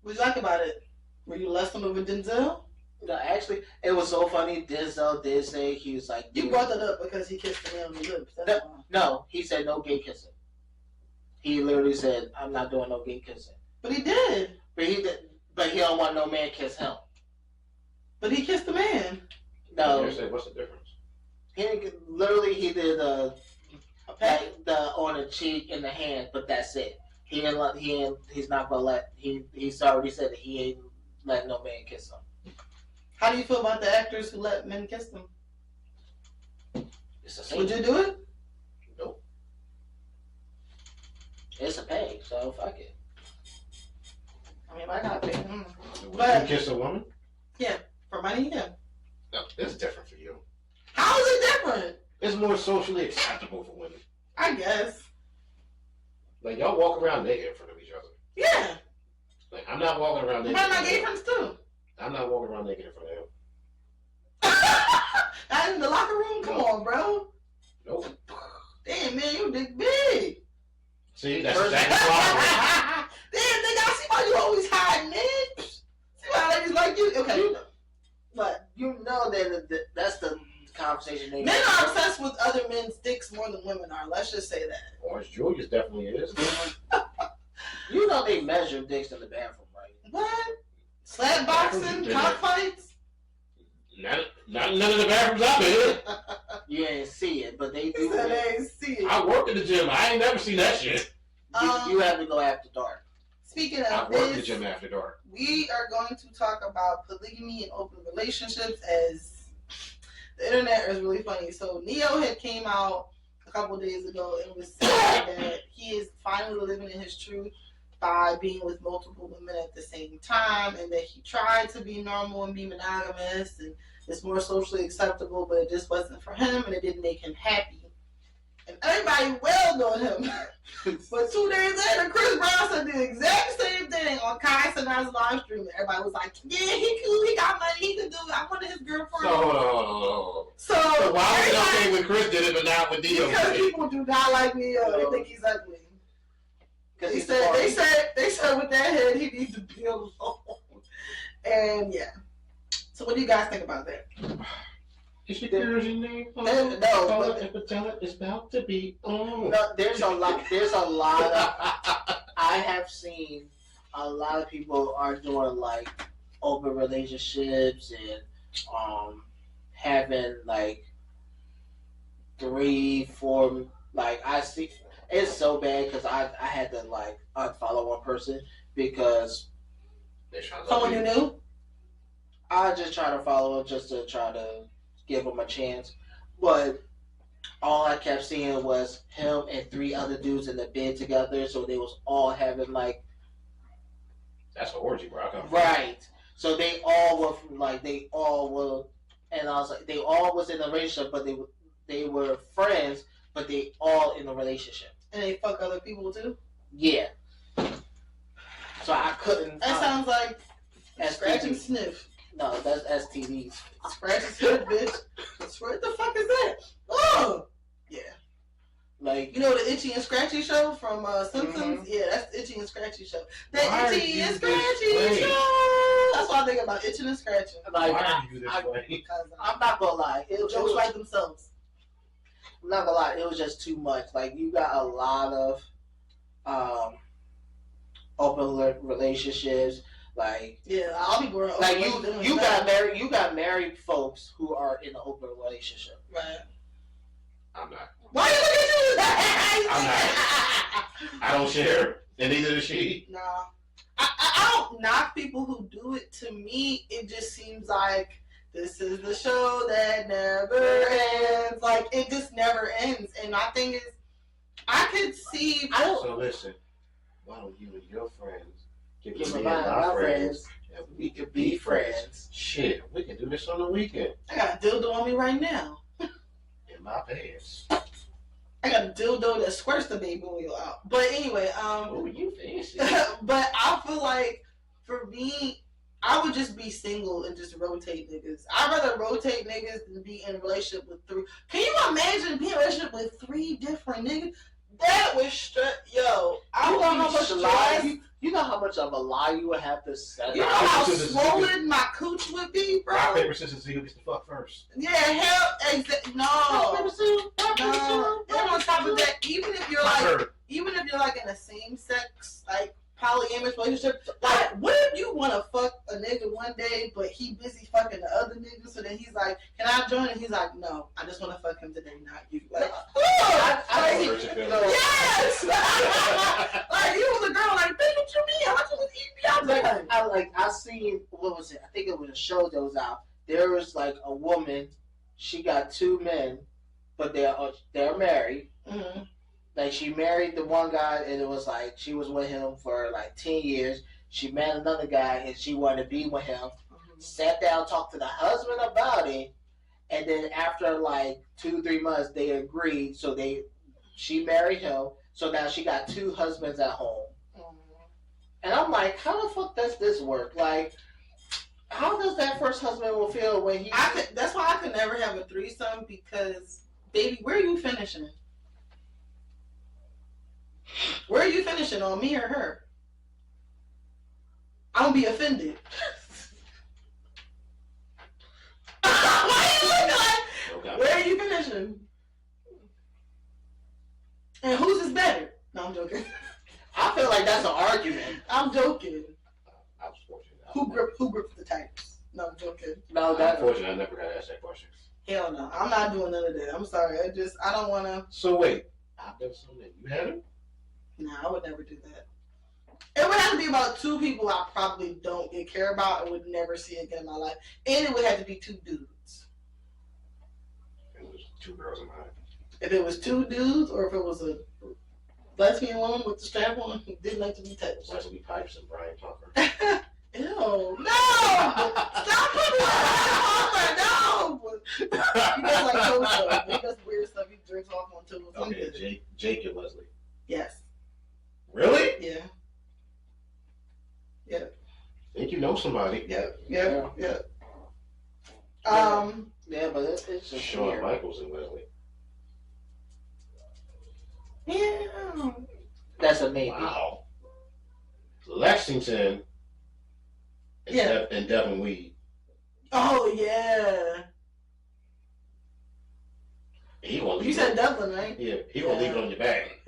What did you like about it? Were you less than with Denzel? No, actually, it was so funny. Denzel did say he was like... You brought that up because he kissed me on the lips. No, he said no gay kissing. He literally said, I'm not doing no gay kissing. But he did. But he don't want no man kiss him. But he kissed the man. No. What's the difference? He did the on the cheek and the hand, but that's it. He's not gonna let he's already said that he ain't letting no man kiss him. How do you feel about the actors who let men kiss them? It's a scene. Would you do it? Nope. It's a pay, so fuck it. I mean, I got paid. Would you kiss a woman? Yeah, for money, yeah. No, it's different for you. How is it different? It's more socially acceptable for women. I guess. Like, y'all walk around naked in front of each other. Yeah. Like, I'm not walking around naked. But my gay friends too. I'm not walking around naked in front of him. Not in the locker room? Come on, bro. Nope. Damn, man, you dick big. See, that's exactly why. Damn, nigga, I see why you always hiding, man. See why ladies like you? Okay. But you know that that's the conversation they men are obsessed with other men's dicks more than women are. Let's just say that. Orange Julius definitely is. You know they measure dicks in the bathroom, right? What? Slap boxing, cockfights? Not none of the bathrooms I've been in. You ain't see it, but they do. He said they ain't see it. I worked in the gym. I ain't never seen that shit. You have to go after dark. Speaking of I worked in the gym after dark. We are going to talk about polygamy and open relationships, as the internet is really funny. So Neo had came out a couple days ago and was saying that he is finally living in his truth by being with multiple women at the same time, and that he tried to be normal and be monogamous and it's more socially acceptable, but it just wasn't for him and it didn't make him happy. And everybody wailed on him. But 2 days later, Chris Brown said the exact same thing on Kai Cenat's live stream. And everybody was like, yeah, he cool, he got money, he could do it. I wanted his girlfriend. So why was it okay when Chris did it, but not with Neo? Because people do not like Neo. They think he's ugly. They said with that head, he needs to be alone. And yeah. So what do you guys think about that? Is your girl's name? No, it's about to be on. No, there's a lot of. I have seen a lot of people are doing like open relationships and having like 3, 4. Like I see, it's so bad because I had to like unfollow one person because someone you knew. I just try to follow him just to try to give him a chance. But all I kept seeing was him and 3 other dudes in the bed together. So they was all having like That's an orgy, bro. right. So they all were and I was like, they all was in a relationship, but they were friends, but they all in a relationship. And they fuck other people too? Yeah. So I couldn't. That sounds like scratch and STD. sniff. No, that's STDs. Scratch and sniff, bitch. What the fuck is that? Oh! Yeah. Like, You know the Itchy and Scratchy show from Simpsons? Mhm. Yeah, that's the Itchy and Scratchy show. Why The are Itchy you and this Scratchy way? show! That's why I think about itching and scratching. like Why are you this way? Because I'm not gonna lie. It jokes was like themselves. I'm not gonna lie, it was just too much. Like you got a lot of open relationships. Like Yeah, I'll be growing. like you got married folks who are in an open relationship. Right. I'm not. Why you look at you? I'm not. I don't share, and neither does she. Nah. I don't knock people who do it. To me, it just seems like this is the show that never ends. Like, it just never ends. And my thing is, I could see... So listen, why don't you and your friends give Give me me and my my friends, friends, and we could be friends. Shit, we can do this on the weekend. I got a dildo on me right now. In my pants. I got a dildo that squirts the baby oil out. But anyway, Oh, you fancy. but I feel like, for me, I would just be single and just rotate niggas. I'd rather rotate niggas than be in a relationship with 3. Can you imagine being in a relationship with 3 different niggas? That was yo. I You know how much stressed. you know how much of a lie you would have to set You know up? how swollen my cooch would be, bro? Rock, paper, scissors, see who gets the fuck first. Yeah, hell, no. No. And on top of that, even if you're like in a same sex, like polyamorous relationship, like what if you want to fuck a nigga one day, but he busy fucking the other nigga, so then he's like, can I join? And he's like, no, I just want to fuck him today, not you. Like, yes! Like, you was a girl, like, bitch, what you mean? I want you to eat me out. I seen, what was it? I think it was a show that was out. There was like a woman, she got 2 men, but they're married. Mm-hmm. Like she married the one guy, and it was like she was with him for like 10 years. She met another guy, and she wanted to be with him. Sat down, talked to the husband about it, and then after like 2-3 months, they agreed. So she married him. So now she got 2 husbands at home. And I'm like, how the fuck does this work? Like, how does that first husband will feel when he? That's why I could never have a threesome, because, baby, where are you finishing? Where are you finishing, on me or her? I don't be offended. Why you looking like? Okay. Where are you finishing? And whose is better? No, I'm joking. I feel like that's an argument. I'm joking. I was fortunate. Who grips the tightest? No, I'm joking. No, that. Unfortunately, I never got asked that question. Hell no. I'm not doing none of that. I'm sorry. I don't want to. So wait, I've done something that you haven't? No, I would never do that. It would have to be about 2 people I probably don't care about and would never see again in my life. And it would have to be 2 dudes. It was 2 girls in mine. If it was 2 dudes, or if it was a lesbian woman with the strap on who didn't like to be touched. Wesley Pipes and Brian Tucker. Ew. No! Stop putting that on! No! He does like toe stuff. He does weird stuff. He drinks off on toes. Okay, Jake and Leslie. Yes. Really? Yeah. Yeah. Think you know somebody. Yeah. Yeah, but it's just Shawn weird. Michaels and Leslie. Yeah. That's a maybe. Wow. Lexington and, Yeah. and Devin Weed. Oh, yeah. He won't leave You said Dublin, right? Yeah, he won't leave it on your back.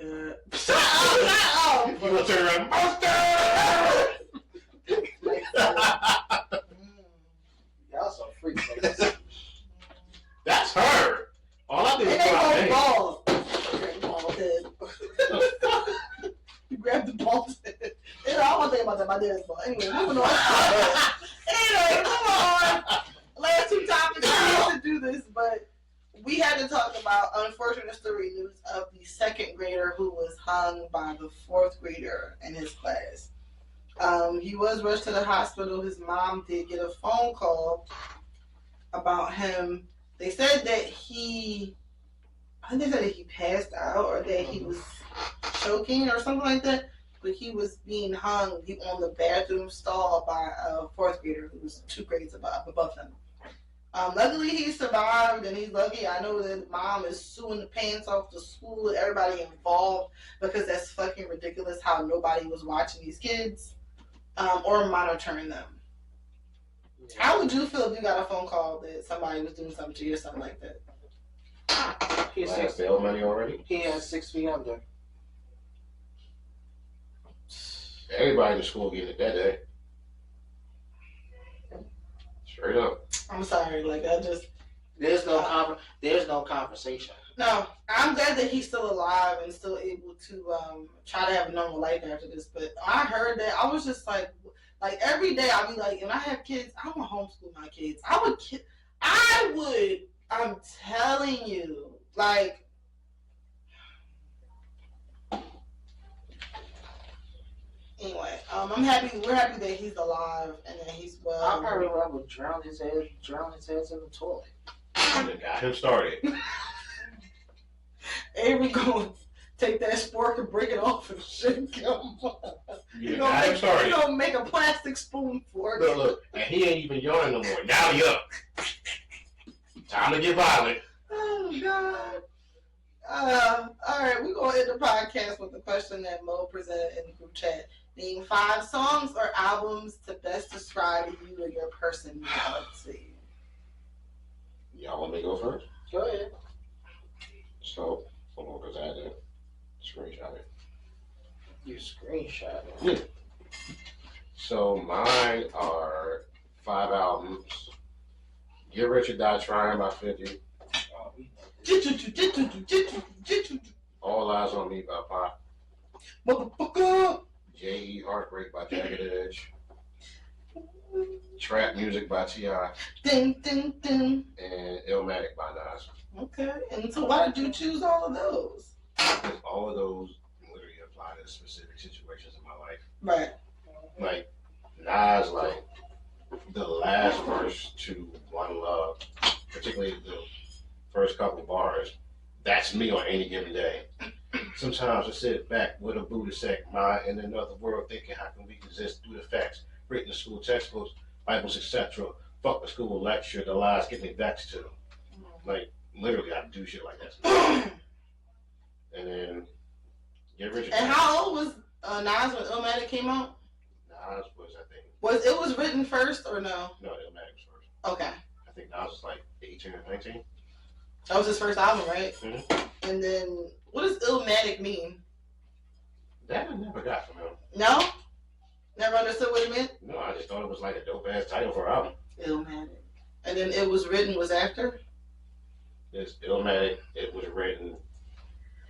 Shut up! You gonna turn around, Mustard! Y'all some freaks. Like That's her. All I did And was they drop both names. balls. Bald head. You grabbed the bald head. You know, I want to think about that. My dad's bald. Anyway, moving on. Anyway, come on. but we had to talk about unfortunate story news of the second grader who was hung by the fourth grader in his class. He was rushed to the hospital. His mom did get a phone call about him. They said that I think they said that he passed out or that he was choking or something like that. But he was being hung on the bathroom stall by a fourth grader who was 2 grades above him. Luckily, he survived, and he's lucky. I know that mom is suing the pants off the school, everybody involved, because that's fucking ridiculous how nobody was watching these kids or monitoring them. How would you feel if you got a phone call that somebody was doing something to you or something like that? He has bail money already? He has 6 feet under. Everybody in the school getting it that day. Straight up. I'm sorry, like I just There's no conversation. no. I'm glad that he's still alive and still able to try to have a normal life after this. But I heard that I was just like every day I'd be like, when I have kids, I want to homeschool my kids. I would. I'm telling you, like. Anyway, I'm happy. We're happy that he's alive and that he's well. I probably would drown his ass in the toilet. They got him started. Avery going to take that spork and break it off and shit. Come on. You got him started. You're going to make a plastic spoon for it. Look, and he ain't even yawning no more. Now he up. Time to get violent. Oh, God. All right, we're going to end the podcast with the question that Mo presented in the group chat. Name 5 songs or albums to best describe you and your personality. Y'all want me to go first? Go ahead. So, hold on, because I had to screenshot it. You screenshot it. Yeah. So, mine are 5 albums. Get Rich or Die Trying by 50. All Eyes on Me by Pop. Motherfucker. J.E. Heartbreak by Jagged Edge. Trap Music by T.I. Ding, ding, ding. And Illmatic by Nas. Okay. And so why did you choose all of those? Because all of those literally apply to specific situations in my life. Right. Like, Nas, like, the last verse to One Love, particularly the first couple bars, that's me on any given day. Sometimes I sit back with a Buddha-sect mind in another world thinking how can we exist through the facts, written in school textbooks, Bibles, etc. Fuck the school lecture, the lies get me vexed to. Like, literally, I do shit like that. And then, Get Rich. And how old was Nas when Illmatic came out? Nas was, I think. Was written first or no? No, Illmatic was first. Okay. I think Nas was like 18 or 19. That was his first album, right? Mm-hmm. And then, what does Illmatic mean? That I never got from him. No? Never understood what it meant? No, I just thought it was like a dope ass title for an album. Illmatic. And then It Was Written was after? It's Illmatic. It was written.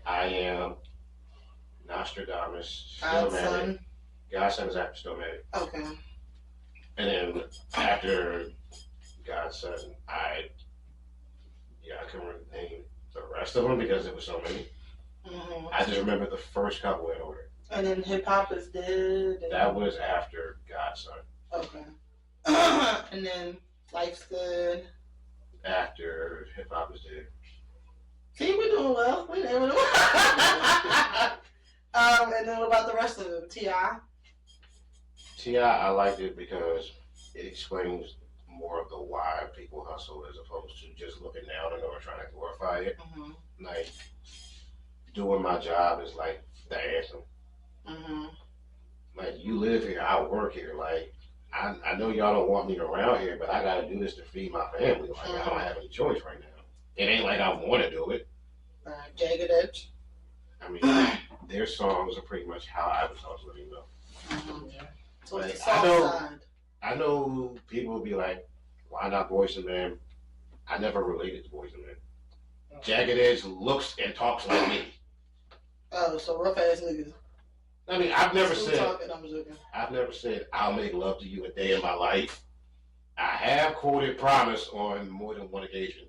I Am. Nostradamus. Stillmatic. Godson is after Stillmatic. Okay. And then after Godson, I couldn't really name the rest of them because it was so many. Mm-hmm. I just remember the first couple in order. And then Hip Hop Is Dead. That was after Godson. Okay. And then Life's Good. After Hip Hop Is Dead. See, we're doing well. We're doing well. And then what about the rest of them? T.I.? T.I., I liked it because it explains more of the why people hustle as opposed to just looking down on it or trying to glorify it. Mm-hmm. Like, doing my job is like the anthem. Mm-hmm. Like, you live here, I work here. Like, I know y'all don't want me around here, but I gotta do this to feed my family. Like, I don't have any choice right now. It ain't like I want to do it. Jagged Edge. I mean, their songs are pretty much how I was hustling, though. Mm-hmm. So Like, it's the soft side. I know people will be like, why not Boyz II Men? I never related to Boyz II Men. Jagged Edge looks and talks like me. Oh, so rough ass niggas. I mean, I've never said I'll make love to you a day in my life. I have quoted Promise on more than one occasion.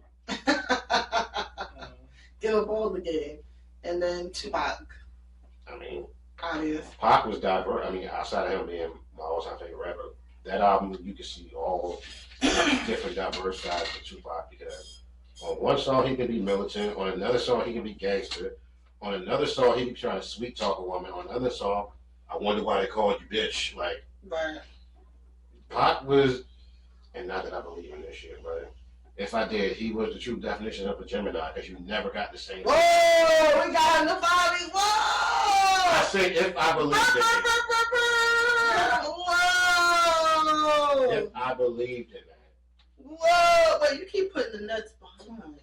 still ball the game. And then Tupac. I mean, Obvious. Pac was diverse. I mean, outside of him being my all-time favorite rapper, that album you can see all different diverse sides of Tupac because on one song he could be militant, on another song he could be gangster, on another song he could be trying to sweet talk a woman, on another song, I wonder why they called you bitch. Like, Right. Pac was, and not that I believe in this shit, but if I did, he was the true definition of a Gemini because you never got the same. Whoa! We got in the body. Whoa! I say if I believed in it. Whoa! If I believed in that. Whoa! But you keep putting the nuts behind.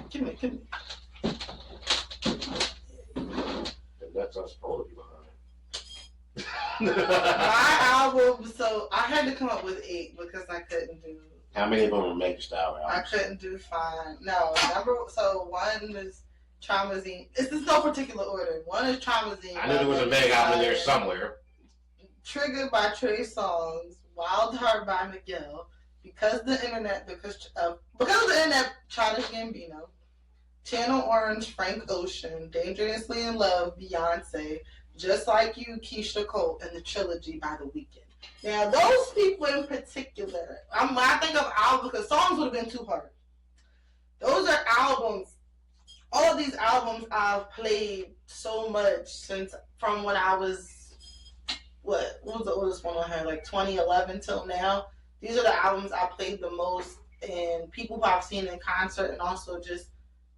Give me. The nuts are supposed to be behind. My album, so I had to come up with 8 because I couldn't do. How many of them are Make Style I albums? couldn't do 5. No, so 1 is Traumazine. It's in no particular order. 1 is Traumazine. I knew there was a Meg album in there somewhere. Triggered by Trey Songz, Wild Heart by Miguel, because of the internet, Childish Gambino, Channel Orange, Frank Ocean, Dangerously in Love, Beyonce, Just Like You, Keisha Cole, and the Trilogy by The Weeknd. Now, those people in particular, when I think of albums, because songs would have been too hard. Those are albums. All of these albums I've played so much from when I was, what was the oldest one I had, like 2011 till now. These are the albums I played the most, and people who I've seen in concert, and also just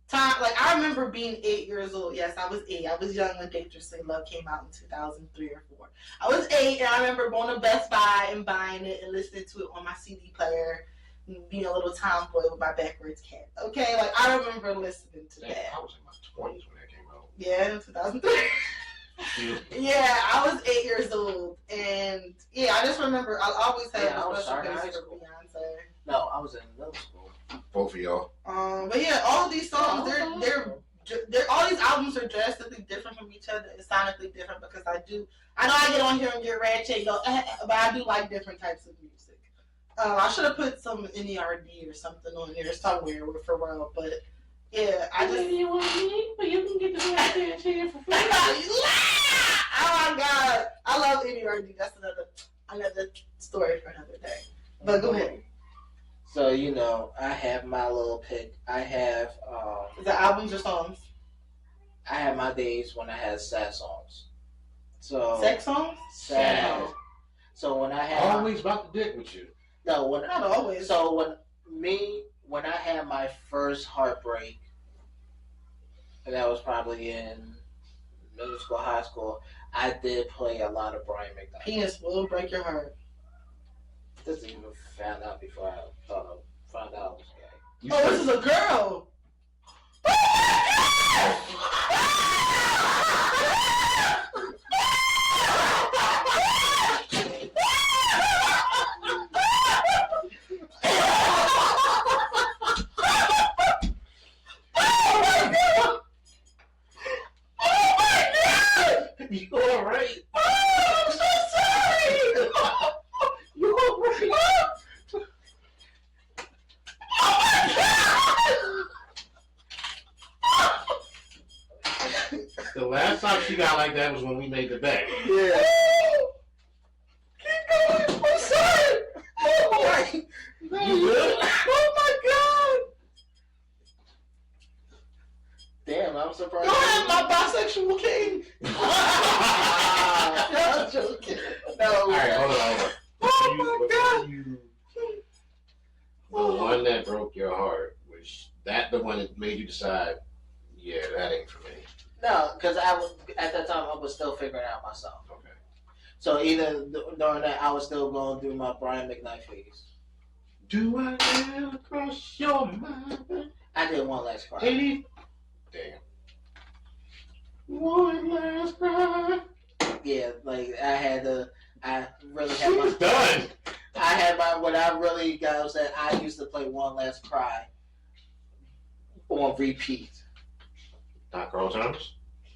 time. Like, I remember being 8 years old. Yes, I was 8. I was young when Dangerously in Love came out in 2003 or 4. I was 8, and I remember going to Best Buy and buying it and listening to it on my CD player, and being a little tomboy with my backwards cat. Okay, like, I remember listening to that. I was in my 20s when that came out. Yeah, in 2003. Yeah, I was 8 years old, and yeah, I just remember I always had I was a special starting place high for school. Beyonce. No, I was in middle school. Both of y'all. But yeah, all of these songs, they're all these albums are drastically different from each other and sonically different because I know I get on here and get ratchet and go, but I do like different types of music. I should have put some NERD or something on here somewhere with Pharrell, but yeah, I just. You want me? But you can get the Beyonce and shit for free. Oh my god, I love NERD. That's another story for another day. But go ahead. So, I have my little pick. I have Is it albums or songs? I had my days when I had sad songs. So Sex songs? sad. So when I had Always about the dick with you. Not always. So when I had my first heartbreak, and that was probably in middle school, high school, I did play a lot of Brian McKnight. Penis will break your heart. This even found out before I found out I was gay. You This is a girl. You all right? Oh, I'm so sorry. You all right? The last time she got like that was when we made the bet. Yeah. Keep going. I'm sorry. Oh my. You good? Oh my god. Damn, I'm surprised. Go ahead, my bisexual king. I'm joking. No. All right, hold on. Oh my god. The one that broke your heart, was that the one that made you decide, yeah, that ain't for me? No, because at that time I was still figuring out myself. Okay. So either during that I was still going through my Brian McKnight phase. Do I ever cross your mind? I did One Last Cry. 80. Damn. One last cry. Yeah, like I really She had was done. what I really got was that I used to play One Last Cry on repeat. Not Carl Thomas?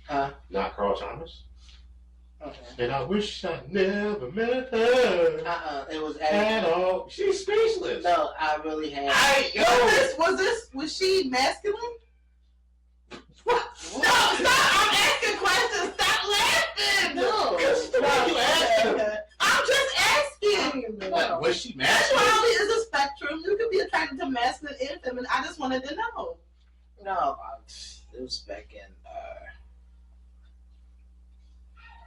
Huh? Not Carl Thomas? Okay. And I wish I never met her It was at all. She's speechless. No, I really had. Was she masculine? What? Was she masculine? Sexuality is a spectrum. You can be attracted to masculine and feminine. I just wanted to know. No, it was back in.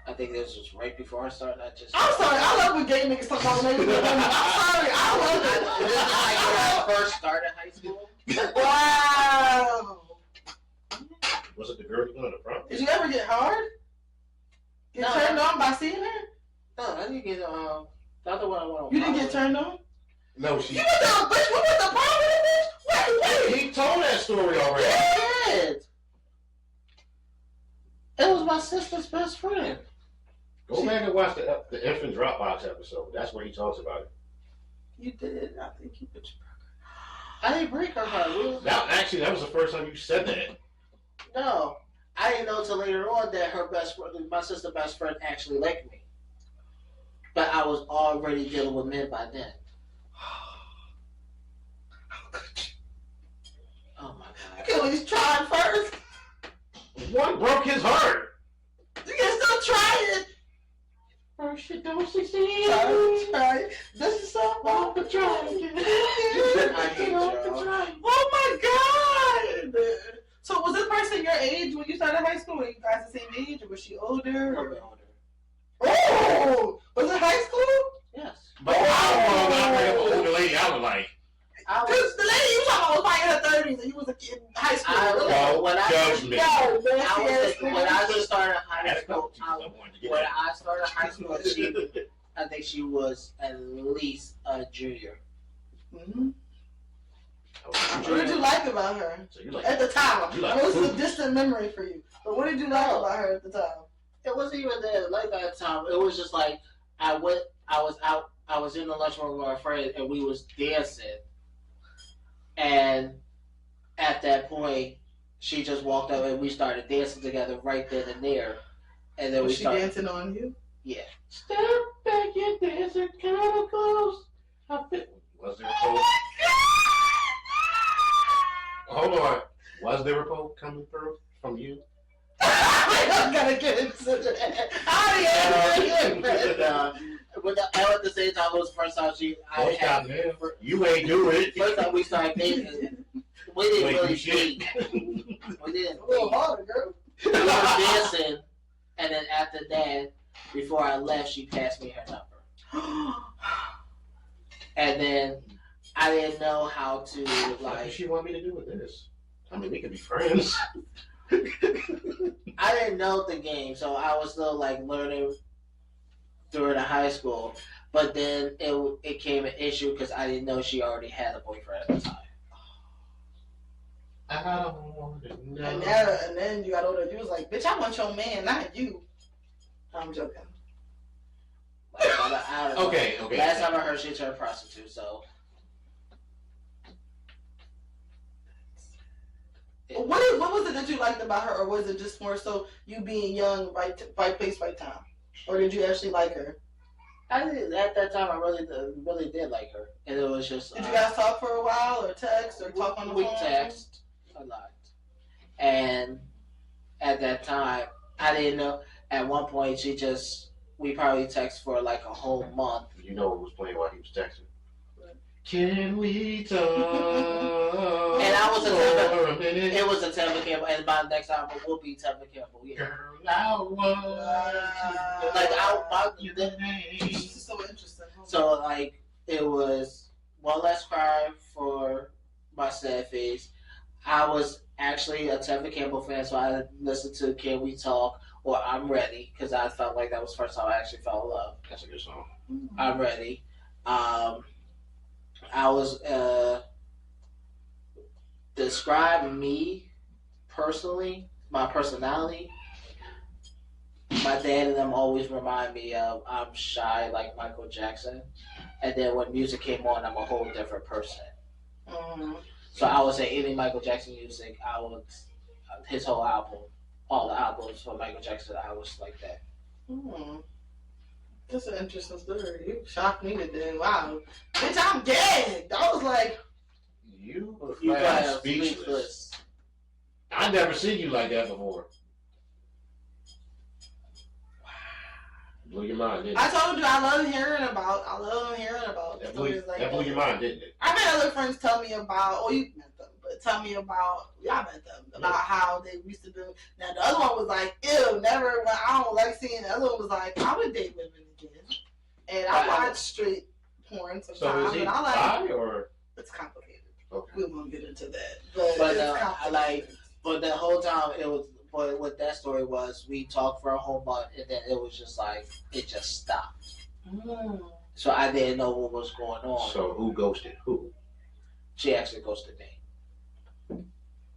I think this was right before I started. I'm sorry. I love when gay niggas talk about women. I'm sorry. I love it. This is like when I first started high school. Wow. Was it the girl you went on the front? Did you ever get hard? Get turned on by seeing her? No, I didn't get the other one I went on. You didn't get turned on? No, she. You went to a bitch? What was the problem with this? Wait. He told that story already. It was my sister's best friend. Go back and watch the infant Dropbox episode. That's where he talks about it. You did. I think you bitch. I didn't break her heart. That was the first time you said that. No, I didn't know until later on that my sister's best friend, actually liked me. But I was already dealing with men by then. Oh my God! You can at least try it first. One broke his heart. You can still try it. First you don't succeed. Try it. This is so long to try again. I hate y'all. Oh my God! So was this person your age when you started high school? Were you guys the same age, or was she older? A bit older. Oh, was it high school? Yes. But I bring up an older lady. I was like, Because the lady you talking about was like in her 30s, and you was a kid in high school. judge me. When I just started high school, I think she was at least a junior. Mm-hmm. What did you like about her So you like, at the time? you like I know this is a food. distant memory for you, but what did you like about her at the time? It wasn't even that like that time. It was just like I was in the lunchroom with my friend and we was dancing. And at that point, she just walked up and we started dancing together right then and there. And then Was we she started dancing on you? Yeah. Step back, you're dancing kind of close. Was there a pole? Hold on. Was there a pole coming through from you? I'm gonna get into that. But at the same time, it was the first time You ain't do it. First time we started dating, we didn't really date. We didn't. A little harder, girl. We were dancing, and then after that, before I left, she passed me her number. And then I didn't know how to What does she want me to do with this? I mean, we could be friends. I didn't know the game, so I was still like learning through the high school. But then it came an issue because I didn't know she already had a boyfriend at the time. I don't want to know. And then you got older. You was like, bitch, I want your man, not you. I'm joking. Okay. Last time I heard she turned prostitute, so. What was it that you liked about her, or was it just more so you being young, right place, right time, or did you actually like her? At that time, I really did like her, and it was just. Did you guys talk for a while, or text, or talk on the phone? We text a lot, and at that time, I didn't know. At one point, we probably texted for like a whole month. You know what was playing while he was texting? Can we talk? And I was it was a Tevin Campbell, and by the next album will be Tevin Campbell. Yeah. Girl, I was This is so interesting. So like it was One Less Cry for my sad face. I was actually a Tevin Campbell fan, so I listened to Can We Talk or I'm Ready because I felt like that was the first time I actually fell in love. That's a good song. I'm Ready. I was describe me personally, my personality. My dad and them always remind me of I'm shy like Michael Jackson, and then when music came on, I'm a whole different person. Mm-hmm. So I would say any Michael Jackson music, his whole album, all the albums for Michael Jackson, I was like that. Mm-hmm. That's an interesting story. You shocked me with that. Wow. Bitch, I'm dead. I was like... You got speechless. I never seen you like that before. blew your mind, didn't it? I told you I love hearing about That stories like that. blew your mind, didn't it? I've had other friends tell me about, oh, you met them, but tell me about, y'all met them, about how they used to do. Now, the other one was like, ew, never, I don't like seeing it. The other one was like, I would date women again. And I watch straight porn sometimes. So is he and I like, bi or? it's complicated. Okay. We won't get into that. But But it's I like, but the whole time it was. But what that story was, we talked for a whole month, and then it was just like it just stopped. So I didn't know what was going on. So who ghosted who? She actually ghosted me.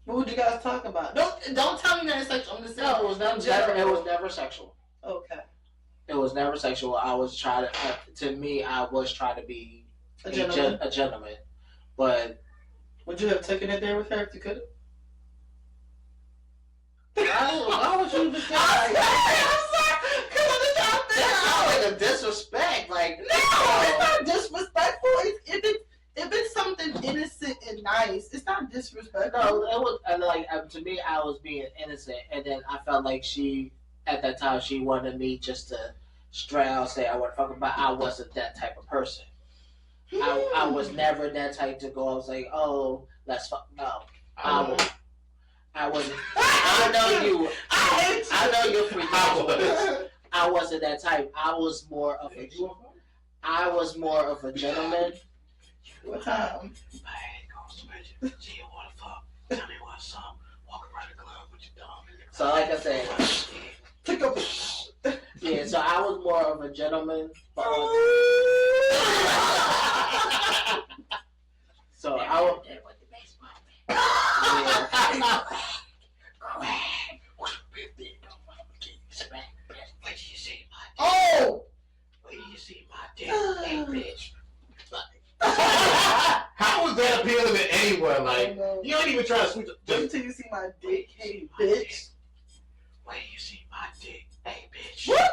What would you guys talk about? Don't tell me that it's sexual. I'm just saying. No, it was never sexual. Okay. It was never sexual. I was trying to. To me, I was trying to be a gentleman. But would you have taken it there with her if you could have? Why would you be I'm sorry. Cause I'm just trying to figure That's out. not like a disrespect. Like No, it's not disrespectful. If it's something innocent and nice, it's not disrespectful. no, it was to me, I was being innocent, and then I felt like she, at that time, she wanted me just to straight out say I want to fuck her, but I wasn't that type of person. I was never that type to go. I was like, oh, let's fuck. No, I wasn't. I know you. I know you're freaking. I wasn't that type. I was more of a gentleman. What time? My head goes with you. See you want to fuck. Tell me what's some. Walk around the club with your dog. So like I said, Take a. yeah. So I was more of a gentleman. So I was. Wait till you see my dick. Oh! Wait till you see my dick. Hey, bitch. How was that appealing to anyone? Like, you don't even try to switch. Wait until you see my dick, hey bitch. Wait till you see my dick. Hey, bitch. What?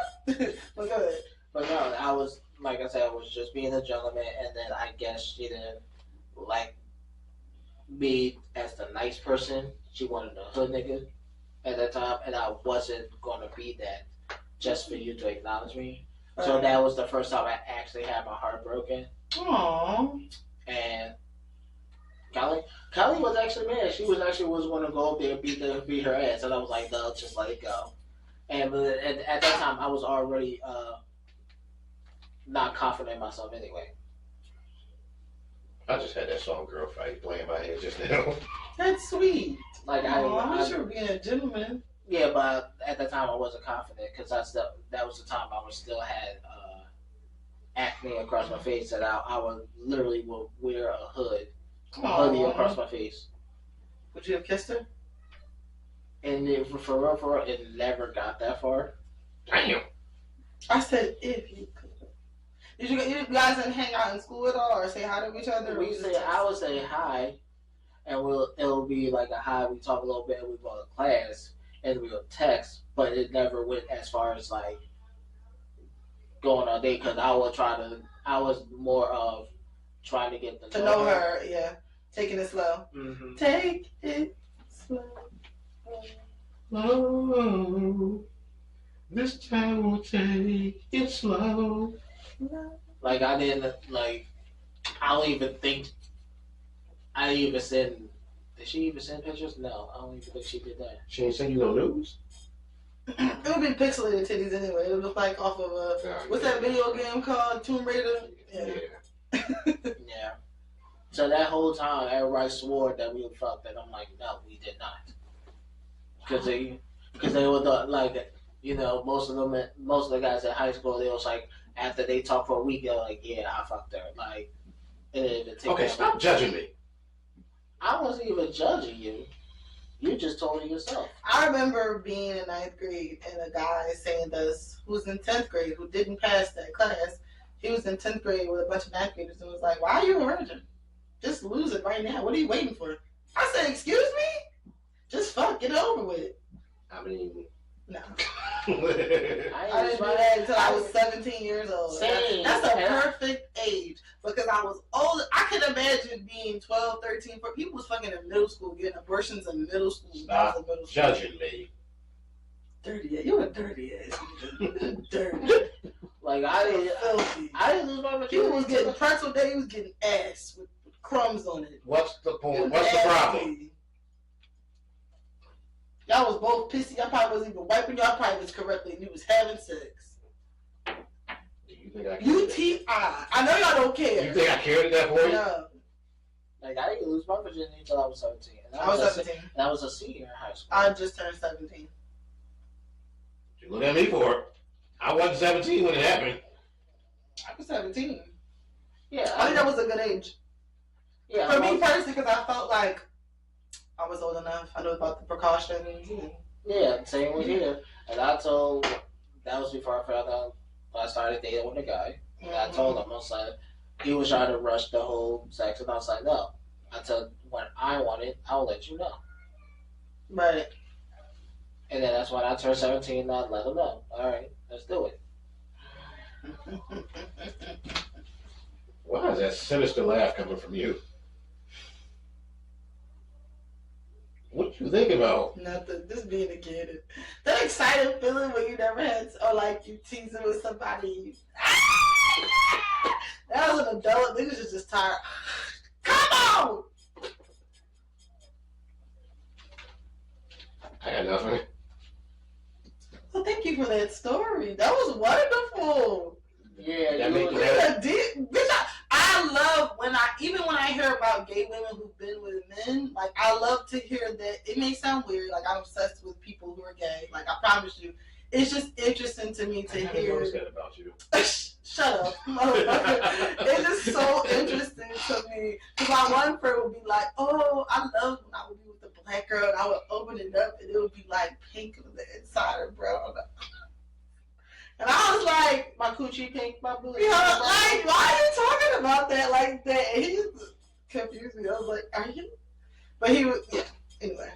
Look at it. But no, I was, like I said, I was just being a gentleman, and then I guess she didn't like me as the nice person. She wanted a hood nigga at that time, and I wasn't going to be that just for you to acknowledge me. So that was the first time I actually had my heart broken. Aww. And Kelly was actually mad. She was going to go up there and beat her ass, and I was like, no, just let it go. And at that time, I was already not confident in myself anyway. I just had that song "Girl Fight" playing in my head just now. That's sweet. Like I'm sure being a gentleman. Yeah, but at that time I wasn't confident because that was the time I was still had acne across my face that I would literally will wear a hoodie across my face. Would you have kissed her? And for real, it never got that far. Damn. I said if you could. Did you guys didn't hang out in school at all or say hi to each other? I would say hi, and it'll be like a hi. We talk a little bit. We go to class, and we'll text. But it never went as far as like going on a date because I was more of trying to get to know her. Yeah, taking it slow. Mm-hmm. Take it slow. Oh, this time we'll take it slow. Like I didn't like. I don't even think. I didn't even send. Did she even send pictures? No, I don't even think she did that. She ain't send you no news. It would be pixelated titties anyway. It would look like off of what's that video game called? Tomb Raider. Yeah. Yeah. So that whole time, everybody swore that we fucked, and I'm like, no, we did not. Because they were like, you know, most of the guys in high school, they was like, after they talked for a week, they're like, yeah, I fucked her. Like, it didn't even take. Okay, stop judging me. I wasn't even judging you. You just told it yourself. I remember being in 9th grade and a guy saying to us who was in 10th grade who didn't pass that class. He was in 10th grade with a bunch of 9th graders and was like, "Why are you a virgin? Just lose it right now. What are you waiting for?" I said, "Excuse me? Just fuck, get it over with." I mean, no. I didn't do that until I was 17 years old. Same. That's a perfect age because I was old. I can imagine being 12, 13. People was fucking in middle school, getting abortions in middle school. Stop middle school. judging me. Dirty ass. You a dirty ass. Dirty. Like I didn't lose my virginity. He was getting pretzel day. He was getting ass with crumbs on it. What's the point? What's the problem? Y'all was both pissy. Y'all probably wasn't even wiping y'all privates correctly, and you was having sex. Do you think I UTI. I know y'all don't care. You think I cared at that point? No. Like I didn't lose my virginity until I was 17. And I was 17. And I was a senior in high school. I just turned 17. You look at me for it. I wasn't 17 when it happened. I was 17. Yeah, I think that was a good age. Yeah, for me personally, because I felt like I was old enough. I knew about the precautions. Yeah, same with here. And I told, that was before I found out I started dating with a guy. And I told him, I was like, he was trying to rush the whole sex, and I was like, no. Until when I want it, I'll let you know. Right. And then that's when I turned 17 and I let him know. All right, let's do it. Why is that sinister laugh coming from you? What you think about? Nothing. Just being a kid. That excited feeling when you never had, or like you teasing with somebody. That was an adult. Niggas is just tired. Come on! I got nothing. Well, thank you for that story. That was wonderful. Yeah, that make you I love even when I hear about gay women who've been with men, like I love to hear that. It may sound weird, like I'm obsessed with people who are gay. Like I promise you, it's just interesting to me to hear. I that about you. Shut up, motherfucker. It's just so interesting to me. Because my one friend would be like, "Oh, I love when I would be with the black girl, and I would open it up, and it would be like pink on the inside and brown." And I was like, my coochie pink, my booty. like, why are you talking about that like that? And he just confused me. I was like, are you? But he was, yeah. Anyway.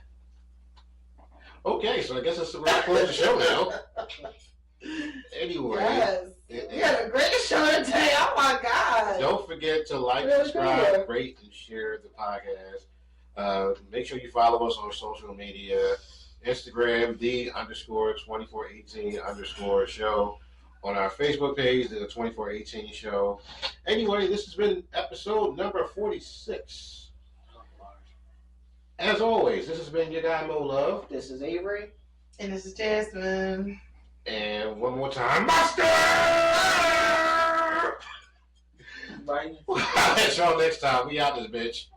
Okay, so I guess it's we're gonna close the show now. Anyway. Yes. We had a great show today. Oh my God. Don't forget to like, subscribe, rate, and share the podcast. Make sure you follow us on social media. Instagram, _2418_show. On our Facebook page, the 2418 show. Anyway, this has been episode number 46. As always, this has been your guy Mo Love. This is Avery. And this is Jasmine. And one more time, Master! Bye. I'll catch y'all next time. We out this bitch.